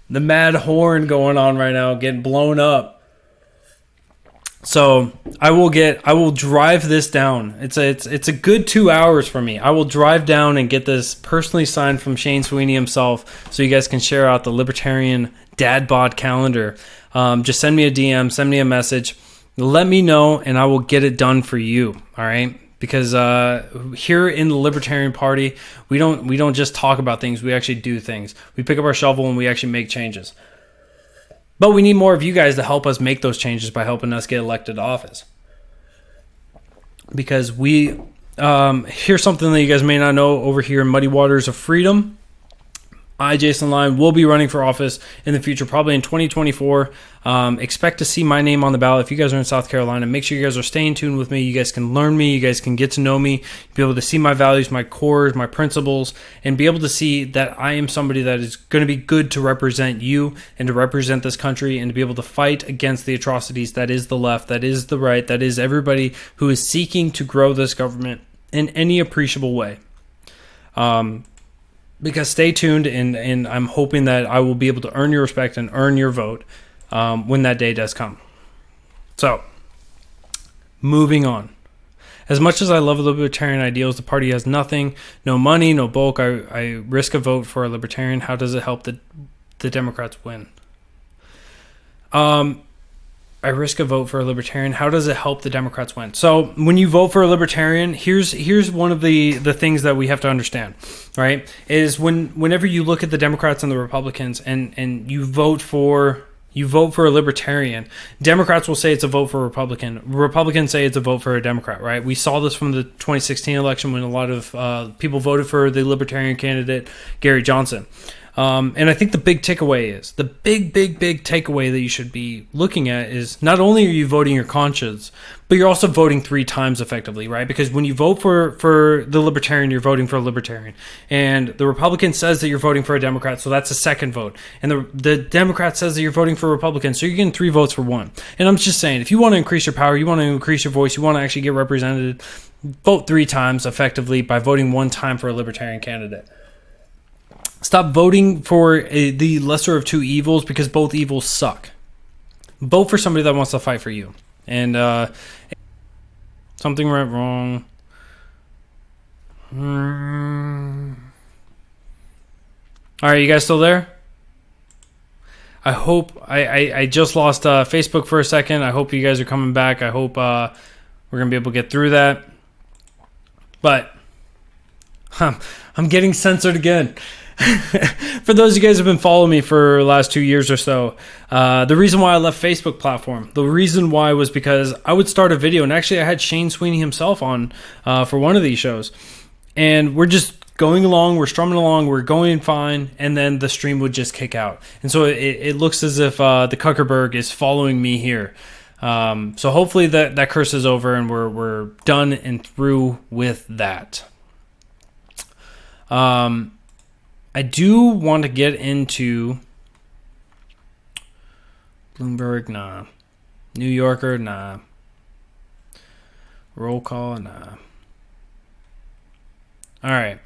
mad horn going on right now, getting blown up. So I will drive this down. It's a good 2 hours for me. I will drive down and get this personally signed from Shane Sweeney himself, so you guys can share out the Libertarian Dad Bod Calendar. Just send me a DM, send me a message, let me know, and I will get it done for you. All right. Because here in the Libertarian Party, we don't just talk about things. We actually do things. We pick up our shovel and we actually make changes. But we need more of you guys to help us make those changes by helping us get elected to office. Because here's something that you guys may not know over here in Muddy Waters of Freedom. I, Jason Lyon, will be running for office in the future, probably in 2024. Expect to see my name on the ballot. If you guys are in South Carolina, make sure you guys are staying tuned with me. You guys can learn me. You guys can get to know me, be able to see my values, my cores, my principles, and be able to see that I am somebody that is going to be good to represent you and to represent this country and to be able to fight against the atrocities that is the left, that is the right, that is everybody who is seeking to grow this government in any appreciable way. Because stay tuned, and I'm hoping that I will be able to earn your respect and earn your vote when that day does come. So, moving on. As much as I love libertarian ideals, the party has nothing, no money, no bulk. I risk a vote for a libertarian. How does it help the Democrats win? I risk a vote for a libertarian. How does it help the Democrats win? So when you vote for a libertarian, here's one of the things that we have to understand, right? Is whenever you look at the Democrats and the Republicans and you vote for a libertarian, Democrats will say it's a vote for a Republican. Republicans say it's a vote for a Democrat, right? We saw this from the 2016 election when a lot of people voted for the libertarian candidate, Gary Johnson. And I think the big takeaway is, the big takeaway that you should be looking at is not only are you voting your conscience, but you're also voting 3 times effectively, right? Because when you vote for the libertarian, you're voting for a libertarian. And the Republican says that you're voting for a Democrat, so that's a second vote. And the Democrat says that you're voting for a Republican, so you're getting 3 votes for 1. And I'm just saying, if you want to increase your power, you want to increase your voice, you want to actually get represented, vote 3 times effectively by voting 1 time for a libertarian candidate. Stop voting for the lesser of 2 evils, because both evils suck. Vote for somebody that wants to fight for you. And something went wrong. All right, you guys still there? I hope I just lost Facebook for a second. I hope you guys are coming back. I hope we're gonna be able to get through that. But I'm getting censored again. For those of you guys who have been following me for the last 2 years or so, the reason why I left Facebook platform, the reason why was because I would start a video, and actually I had Shane Sweeney himself on for one of these shows, and we're just going along, we're strumming along, we're going fine, and then the stream would just kick out. And so it looks as if the Kuckerberg is following me here. So hopefully that curse is over and we're done and through with that. I do want to get into Bloomberg, nah. New Yorker, nah. Roll call, nah. All right.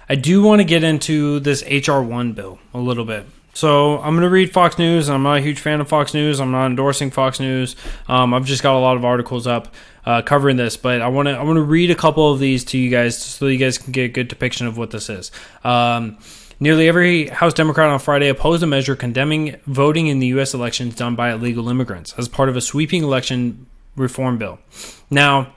I do want to get into this HR-1 bill a little bit. So I'm going to read Fox News. I'm not a huge fan of Fox News. I'm not endorsing Fox News. I've just got a lot of articles up covering this, but I want to read a couple of these to you guys so you guys can get a good depiction of what this is. Nearly every House Democrat on Friday opposed a measure condemning voting in the U.S. elections done by illegal immigrants as part of a sweeping election reform bill. Now,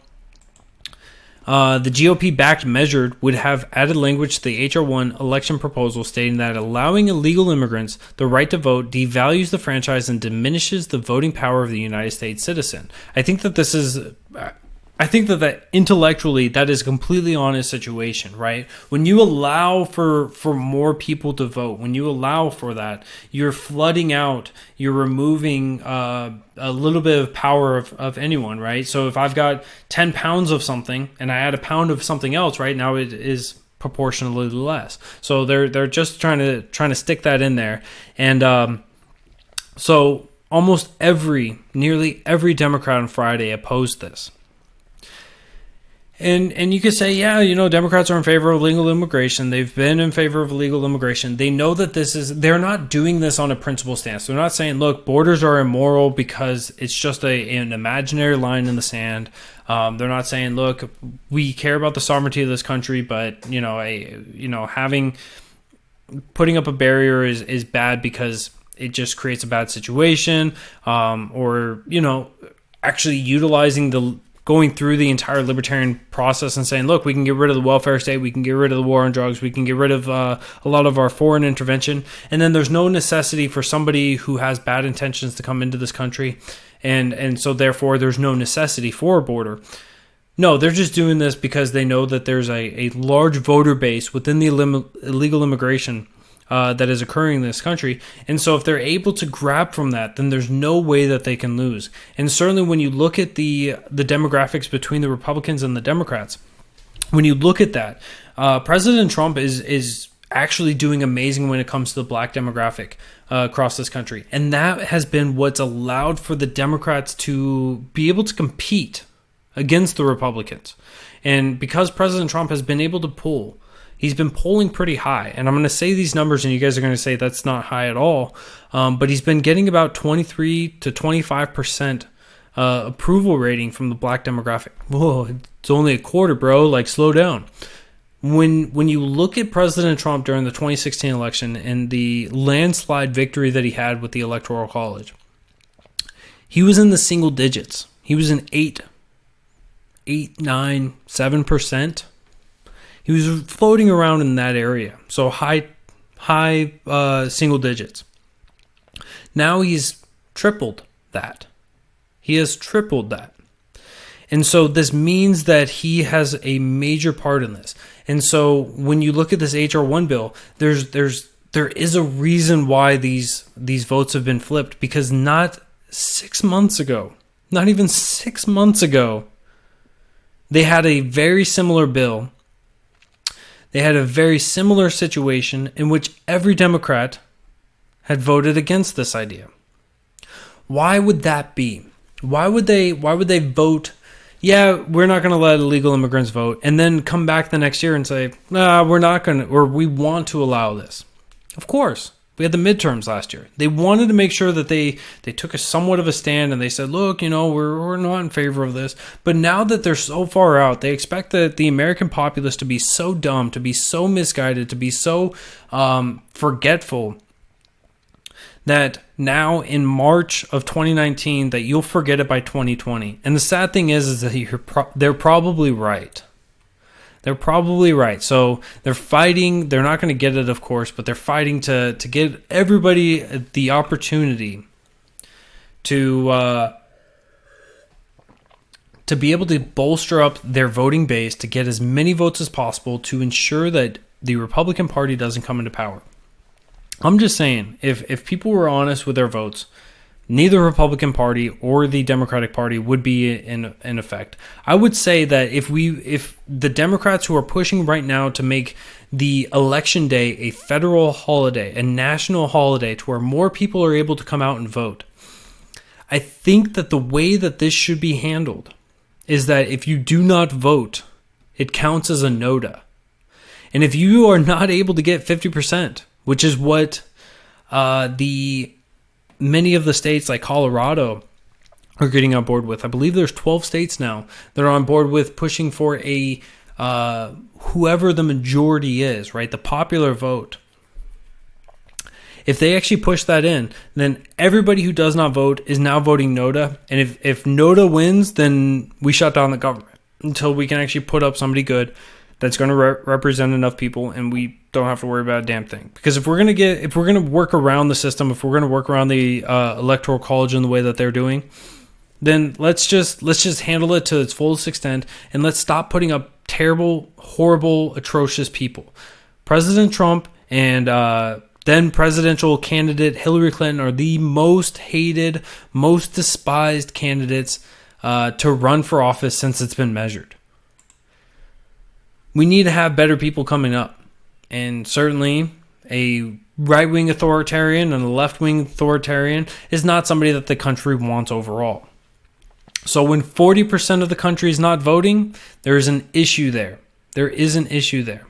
the GOP-backed measure would have added language to the HR-1 election proposal stating that allowing illegal immigrants the right to vote devalues the franchise and diminishes the voting power of the United States citizen. I think that intellectually that is a completely honest situation, right? When you allow for more people to vote, when you allow for that, you're flooding out, you're removing a little bit of power of anyone, right? So if I've got 10 pounds of something and I add a pound of something else, right, now it is proportionally less. So they're just trying to stick that in there. And so nearly every Democrat on Friday opposed this. And you could say, yeah, Democrats are in favor of legal immigration. They've been in favor of illegal immigration. They know that they're not doing this on a principle stance. They're not saying, look, borders are immoral because it's just an imaginary line in the sand. They're not saying, look, we care about the sovereignty of this country, but, putting up a barrier is bad because it just creates a bad situation, or, actually utilizing going through the entire libertarian process and saying, look, we can get rid of the welfare state, we can get rid of the war on drugs, we can get rid of a lot of our foreign intervention, and then there's no necessity for somebody who has bad intentions to come into this country, and so therefore there's no necessity for a border. No, they're just doing this because they know that there's a large voter base within the illegal immigration that is occurring in this country. And so if they're able to grab from that, then there's no way that they can lose. And certainly when you look at the demographics between the Republicans and the Democrats, when you look at that, President Trump is actually doing amazing when it comes to the black demographic across this country. And that has been what's allowed for the Democrats to be able to compete against the Republicans. And because President Trump has been able to pull, he's been polling pretty high. And I'm going to say these numbers, and you guys are going to say that's not high at all. But he's been getting about 23 to 25% approval rating from the black demographic. Whoa, it's only a quarter, bro. Like, slow down. When you look at President Trump during the 2016 election and the landslide victory that he had with the Electoral College, he was in the single digits. He was in 8, 9, 7%. He was floating around in that area. So high single digits. Now he's tripled that. He has tripled that. And so this means that he has a major part in this. And so when you look at this HR-1 bill, there is a reason why these votes have been flipped, because not 6 months ago, not even 6 months ago, they had a very similar bill. They had a very similar situation in which every Democrat had voted against this idea. Why would that be? Why would they vote, yeah, we're not going to let illegal immigrants vote, and then come back the next year and say, nah, we're not going to, or we want to allow this? Of course. We had the midterms last year. They wanted to make sure that they took a somewhat of a stand, and they said, look, we're not in favor of this. But now that they're so far out, they expect the American populace to be so dumb, to be so misguided, to be so forgetful, that now in March of 2019 that you'll forget it by 2020. And the sad thing is that they're probably right. They're probably right. So they're fighting. They're not going to get it, of course, but they're fighting to give everybody the opportunity to be able to bolster up their voting base, to get as many votes as possible, to ensure that the Republican Party doesn't come into power. I'm just saying, if people were honest with their votes, neither Republican Party or the Democratic Party would be in effect. I would say that if the Democrats who are pushing right now to make the election day a federal holiday, a national holiday, to where more people are able to come out and vote, I think that the way that this should be handled is that if you do not vote, it counts as a NOTA. And if you are not able to get 50%, which is what many of the states like Colorado are getting on board with. I believe there's 12 states now that are on board with pushing for a whoever the majority is, right? The popular vote. If they actually push that in, then everybody who does not vote is now voting NOTA. And if NOTA wins, then we shut down the government until we can actually put up somebody good that's going to represent enough people, and we don't have to worry about a damn thing. Because if we're going to work around the system, if we're going to work around the Electoral College in the way that they're doing, then let's just handle it to its fullest extent, and let's stop putting up terrible, horrible, atrocious people. President Trump and then presidential candidate Hillary Clinton are the most hated, most despised candidates to run for office since it's been measured. We need to have better people coming up. And certainly a right-wing authoritarian and a left-wing authoritarian is not somebody that the country wants overall. So when 40% of the country is not voting, there is an issue there. There is an issue there.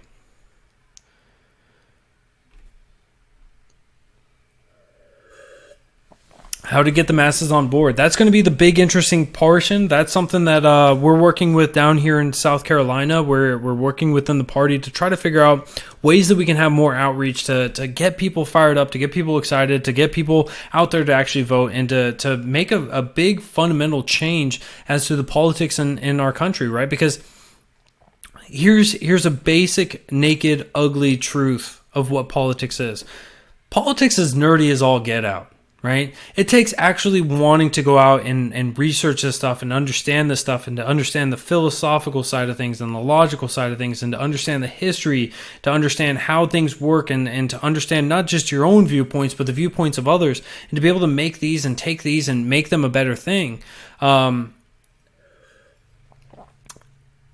How to get the masses on board. That's going to be the big interesting portion. That's something that we're working with down here in South Carolina, where we're working within the party to try to figure out ways that we can have more outreach to get people fired up, to get people excited, to get people out there to actually vote, and to make a big fundamental change as to the politics in our country, right? Because here's a basic, naked, ugly truth of what politics is. Politics is nerdy as all get out. right? It takes actually wanting to go out and research this stuff and understand this stuff, and to understand the philosophical side of things and the logical side of things, and to understand the history, to understand how things work, and to understand not just your own viewpoints, but the viewpoints of others, and to be able to make these and take these and make them a better thing.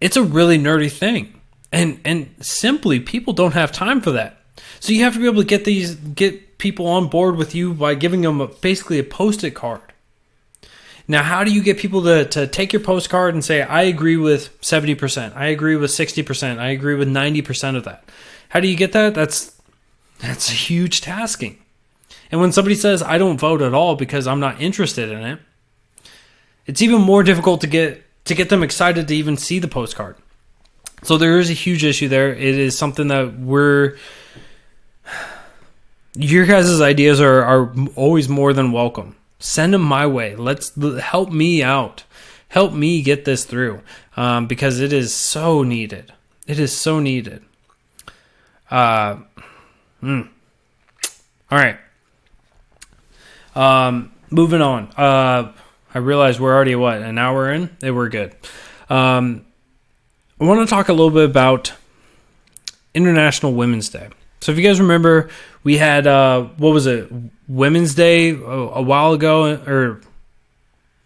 It's a really nerdy thing. And simply, people don't have time for that. So you have to be able to get people on board with you by giving them basically a Post-it card. Now, how do you get people to take your postcard and say, I agree with 70%, I agree with 60%, I agree with 90% of that? How do you get that? That's a huge tasking. And when somebody says, I don't vote at all because I'm not interested in it, it's even more difficult to get them excited to even see the postcard. So there is a huge issue there. It is something that your guys' ideas are always more than welcome. Send them my way. Let's help me out. Help me get this through, because it is so needed. It is so needed. All right. Moving on. I realize we're already, an hour in? We're good. I want to talk a little bit about International Women's Day. So if you guys remember, we had, Women's Day a while ago, or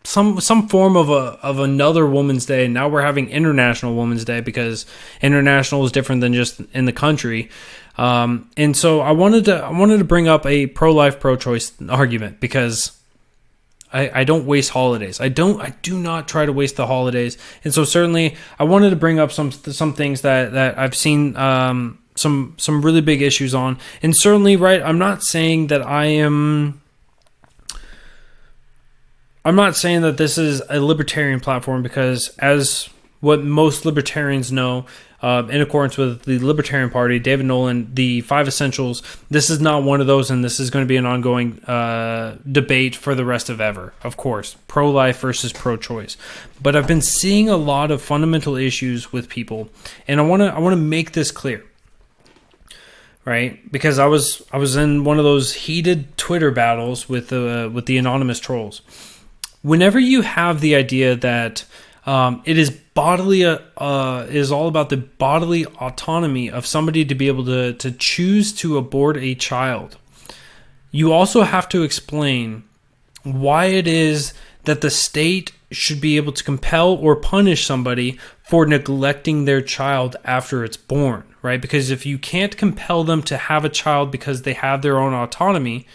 some form of another Women's Day. Now we're having International Women's Day because international is different than just in the country. And so I wanted to bring up a pro-life, pro-choice argument, because I don't waste holidays. I do not try to waste the holidays. And so certainly I wanted to bring up some things that I've seen some really big issues on. And certainly, right, I'm not saying that this is a libertarian platform, because as what most libertarians know, in accordance with the Libertarian Party, David Nolan, the 5 Essentials, this is not one of those, and this is going to be an ongoing debate for the rest of ever, of course, pro-life versus pro-choice. But I've been seeing a lot of fundamental issues with people, and I want to make this clear, right? Because I was in one of those heated Twitter battles with the anonymous trolls. Whenever you have the idea that it is all about the bodily autonomy of somebody to be able to choose to abort a child, you also have to explain why it is that the state should be able to compel or punish somebody for neglecting their child after it's born, right? Because if you can't compel them to have a child because they have their own autonomy,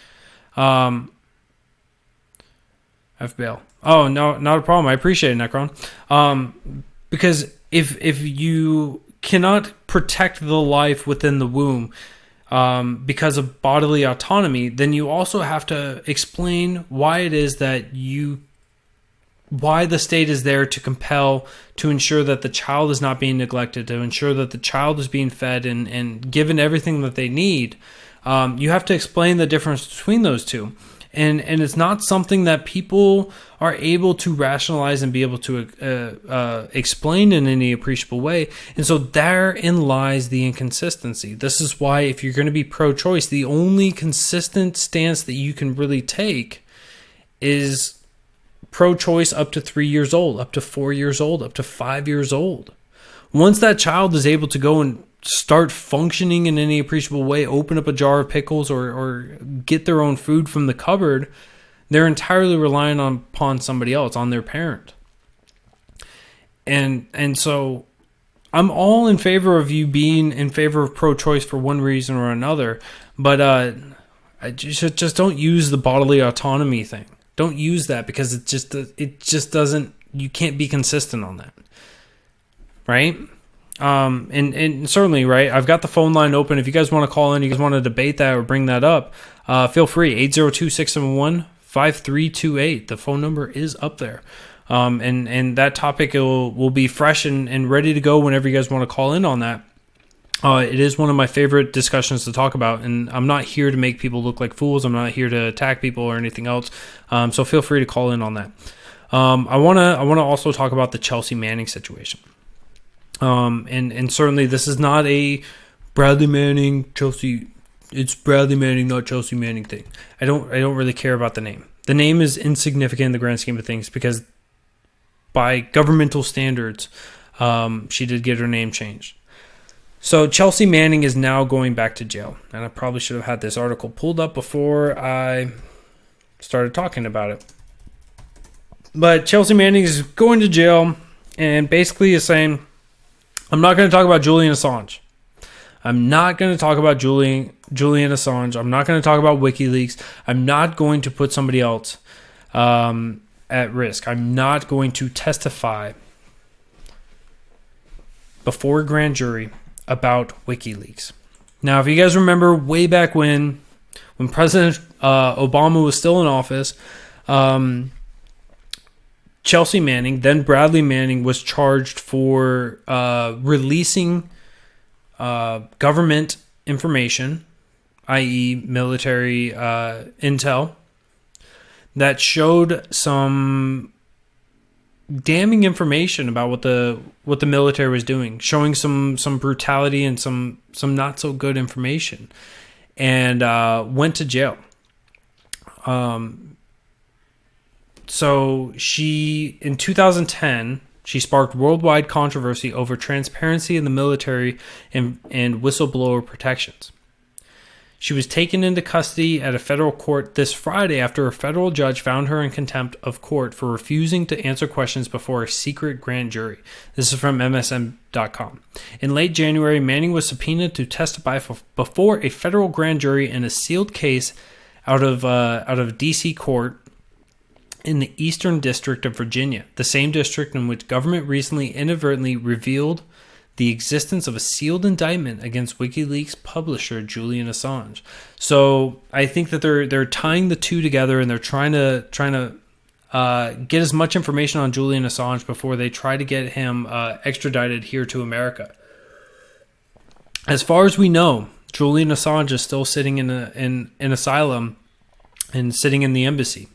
FBL. Oh, no, not a problem. I appreciate it, Necron. Because if you cannot protect the life within the womb because of bodily autonomy, then you also have to explain why it is that why the state is there to compel, to ensure that the child is not being neglected, to ensure that the child is being fed and given everything that they need. You have to explain the difference between those two. And it's not something that people are able to rationalize and be able to explain in any appreciable way. And so therein lies the inconsistency. This is why, if you're going to be pro-choice, the only consistent stance that you can really take is pro-choice up to 3 years old, up to 4 years old, up to 5 years old. Once that child is able to go and start functioning in any appreciable way, open up a jar of pickles or get their own food from the cupboard, they're entirely relying upon somebody else, on their parent. And so I'm all in favor of you being in favor of pro-choice for one reason or another, but I just don't use the bodily autonomy thing. Don't use that, because it just doesn't, you can't be consistent on that, right? And certainly, right, I've got the phone line open. If you guys want to call in, you guys want to debate that or bring that up, feel free. 802-671-5328. The phone number is up there. And that topic will be fresh and ready to go whenever you guys want to call in on that. It is one of my favorite discussions to talk about, and I'm not here to make people look like fools. I'm not here to attack people or anything else. So feel free to call in on that. I want to also talk about the Chelsea Manning situation. And certainly this is not a Bradley Manning, Chelsea it's Bradley Manning, not Chelsea Manning thing. I don't really care about the name. The name is insignificant in the grand scheme of things because by governmental standards, she did get her name changed. So Chelsea Manning is now going back to jail. And I probably should have had this article pulled up before I started talking about it. But Chelsea Manning is going to jail and basically is saying, I'm not going to talk about Julian Assange. I'm not going to talk about Julian Assange. I'm not going to talk about WikiLeaks. I'm not going to put somebody else at risk. I'm not going to testify before a grand jury about WikiLeaks. Now, if you guys remember way back when President Obama was still in office, Chelsea Manning, then Bradley Manning, was charged for releasing government information, i.e. military intel, that showed some damning information about what the military was doing, showing some brutality and some not so good information, and went to jail. So she, in 2010, she sparked worldwide controversy over transparency in the military and whistleblower protections. She was taken into custody at a federal court this Friday after a federal judge found her in contempt of court for refusing to answer questions before a secret grand jury. This is from MSN.com. In late January, Manning was subpoenaed to testify before a federal grand jury in a sealed case out of D.C. court in the Eastern District of Virginia, the same district in which government recently inadvertently revealed the existence of a sealed indictment against WikiLeaks publisher Julian Assange. So I think that they're tying the two together, and they're trying to get as much information on Julian Assange before they try to get him extradited here to America. As far as we know, Julian Assange is still sitting in an asylum and sitting in the embassy.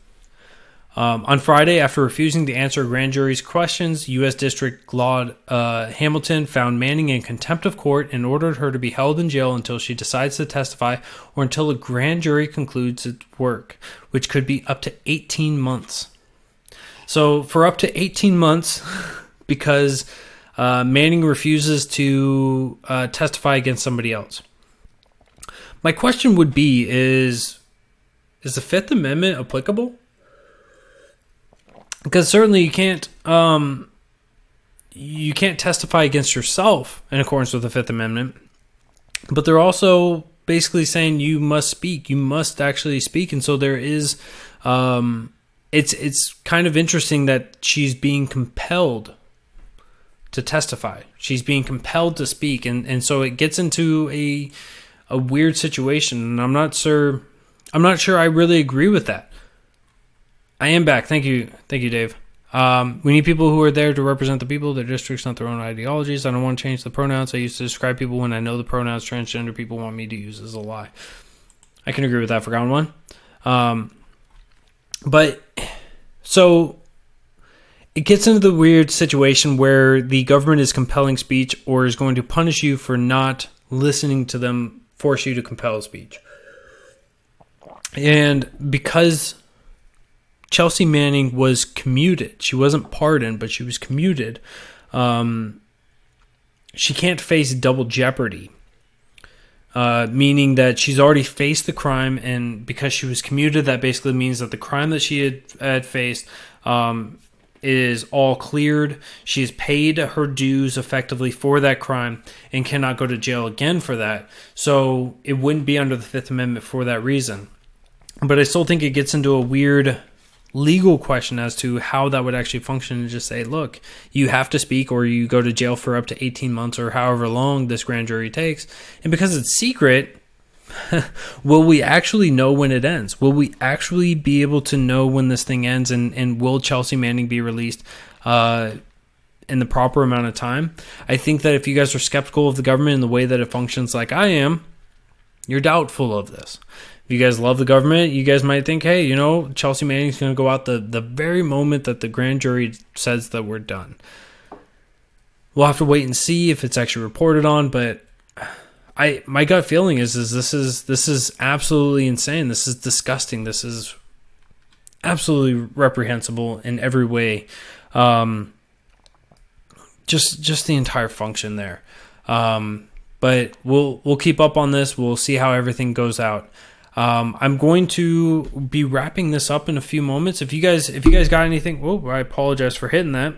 On Friday, after refusing to answer a grand jury's questions, U.S. District Claude Hamilton found Manning in contempt of court and ordered her to be held in jail until she decides to testify or until a grand jury concludes its work, which could be up to 18 months. So for up to 18 months, because Manning refuses to testify against somebody else. My question would be, is the Fifth Amendment applicable? Because certainly you can't testify against yourself in accordance with the Fifth Amendment, but they're also basically saying you must speak. You must actually speak, and so there is. It's kind of interesting that she's being compelled to testify. She's being compelled to speak, and so it gets into a weird situation, and I'm not sure I really agree with that. I am back. Thank you, Dave. We need people who are there to represent the people, their districts, not their own ideologies. I don't want to change the pronouns I use to describe people when I know the pronouns transgender people want me to use is a lie. I can agree with that for round one. But so it gets into the weird situation where the government is compelling speech or is going to punish you for not listening to them, force you to compel speech. And because Chelsea Manning was commuted, she wasn't pardoned, but she was commuted, she can't face double jeopardy, meaning that she's already faced the crime, and because she was commuted, that basically means that the crime that she had faced is all cleared. She has paid her dues effectively for that crime and cannot go to jail again for that. So it wouldn't be under the Fifth Amendment for that reason. But I still think it gets into a weird legal question as to how that would actually function, and just say, look, you have to speak or you go to jail for up to 18 months or however long this grand jury takes. And because it's secret, will we actually know when it ends? Will we actually be able to know when this thing ends, and will Chelsea Manning be released in the proper amount of time? I think that if you guys are skeptical of the government and the way that it functions like I am, you're doubtful of this. If you guys love the government, you guys might think, hey, Chelsea Manning's going to go out the very moment that the grand jury says that we're done. We'll have to wait and see if it's actually reported on, but my gut feeling is this is absolutely insane. This is disgusting. This is absolutely reprehensible in every way. Just the entire function there. But we'll keep up on this. We'll see how everything goes out. I'm going to be wrapping this up in a few moments. If you guys got anything, I apologize for hitting that.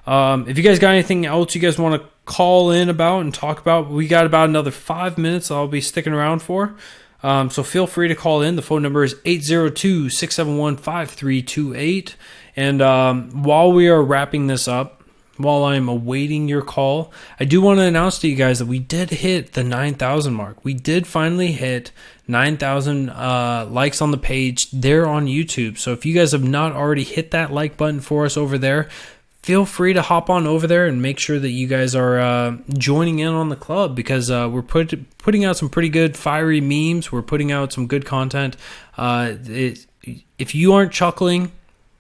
If you guys got anything else you guys want to call in about and talk about, we got about another 5 minutes I'll be sticking around for. So feel free to call in. The phone number is 802-671-5328. And while we are wrapping this up, while I'm awaiting your call, I do want to announce to you guys that we did hit the 9,000 mark. We did finally hit 9,000 likes on the page there on YouTube. So if you guys have not already hit that like button for us over there, feel free to hop on over there and make sure that you guys are joining in on the club, because we're putting out some pretty good fiery memes. We're putting out some good content. If you aren't chuckling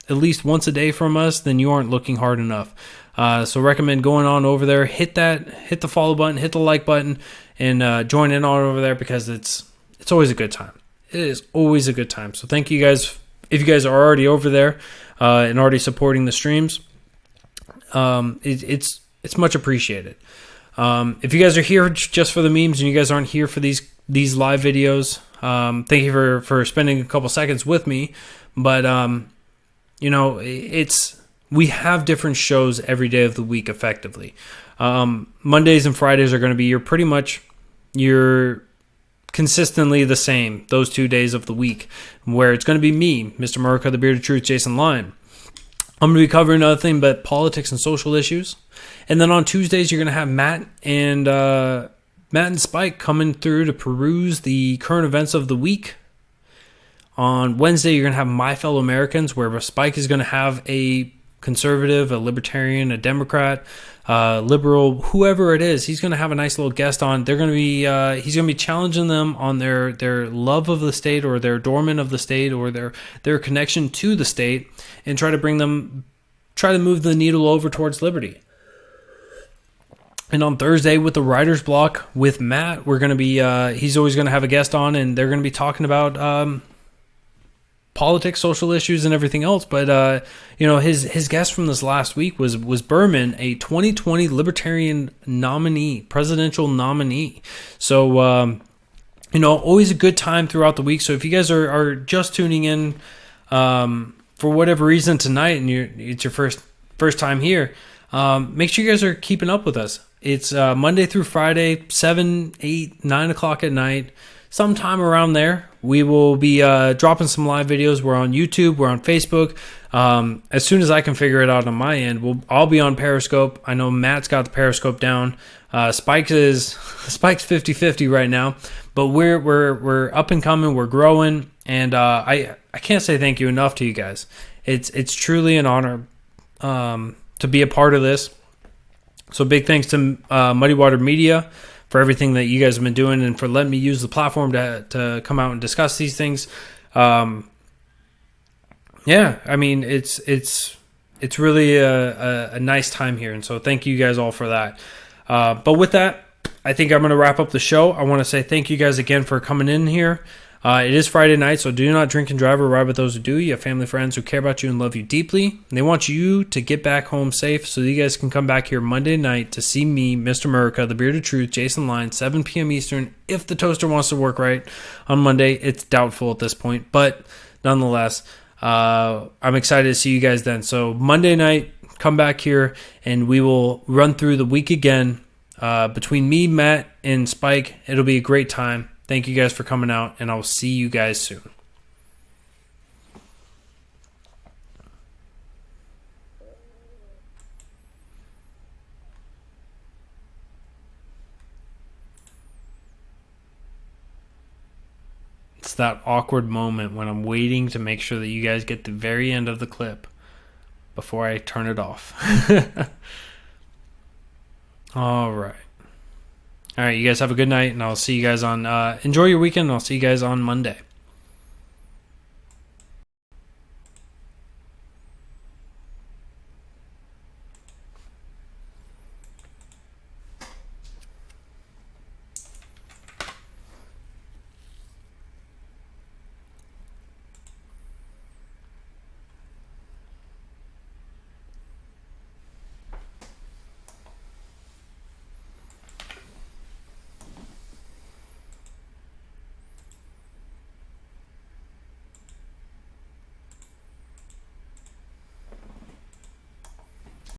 at least once a day from us, then you aren't looking hard enough. So recommend going on over there, hit the follow button, hit the like button, and join in on over there, because it's always a good time. It is always a good time. So thank you guys. If you guys are already over there and already supporting the streams, it's much appreciated. If you guys are here just for the memes and you guys aren't here for these live videos, thank you for spending a couple seconds with me. But we have different shows every day of the week effectively. Mondays and Fridays are going to be you're consistently the same those 2 days of the week, where it's going to be me, Mr. America, the Bearded Truth, Jason Lyon. I'm going to be covering nothing but politics and social issues. And then on Tuesdays, you're going to have Matt and Spike coming through to peruse the current events of the week. On Wednesday, you're going to have My Fellow Americans, where Spike is going to have a conservative, a libertarian, a Democrat, liberal, whoever it is. He's going to have a nice little guest on. They're going to be he's going to be challenging them on their love of the state, or their adornment of the state, or their connection to the state, and try to move the needle over towards liberty. And on Thursday, with the Writer's Block with Matt, we're going to be he's always going to have a guest on, and they're going to be talking about politics, social issues, and everything else. But his guest from this last week was Berman, a 2020 Libertarian nominee, presidential nominee. So always a good time throughout the week. So if you guys are just tuning in for whatever reason tonight, and it's your first time here, make sure you guys are keeping up with us. It's Monday through Friday, 7, 8, 9 o'clock at night. Sometime around there, we will be dropping some live videos. We're on YouTube. We're on Facebook. As soon as I can figure it out on my end, I'll be on Periscope. I know Matt's got the Periscope down. Spike's 50-50 right now, but we're up and coming. We're growing, and I can't say thank you enough to you guys. It's truly an honor to be a part of this. So big thanks to Muddy Water Media for everything that you guys have been doing, and for letting me use the platform to come out and discuss these things. It's really a nice time here, and so thank you guys all for that. But with that, I think I'm going to wrap up the show. I want to say thank you guys again for coming in here. It is Friday night, so do not drink and drive or ride with those who do. You have family, friends who care about you and love you deeply. And they want you to get back home safe, so that you guys can come back here Monday night to see me, Mr. America, the Bearded Truth, Jason Lyon, 7 p.m. Eastern. If the toaster wants to work right on Monday, it's doubtful at this point. But nonetheless, I'm excited to see you guys then. So Monday night, come back here, and we will run through the week again. Between me, Matt, and Spike, it'll be a great time. Thank you guys for coming out, and I will see you guys soon. It's that awkward moment when I'm waiting to make sure that you guys get the very end of the clip before I turn it off. All right. All right, you guys have a good night, and I'll see you guys on... enjoy your weekend, and I'll see you guys on Monday.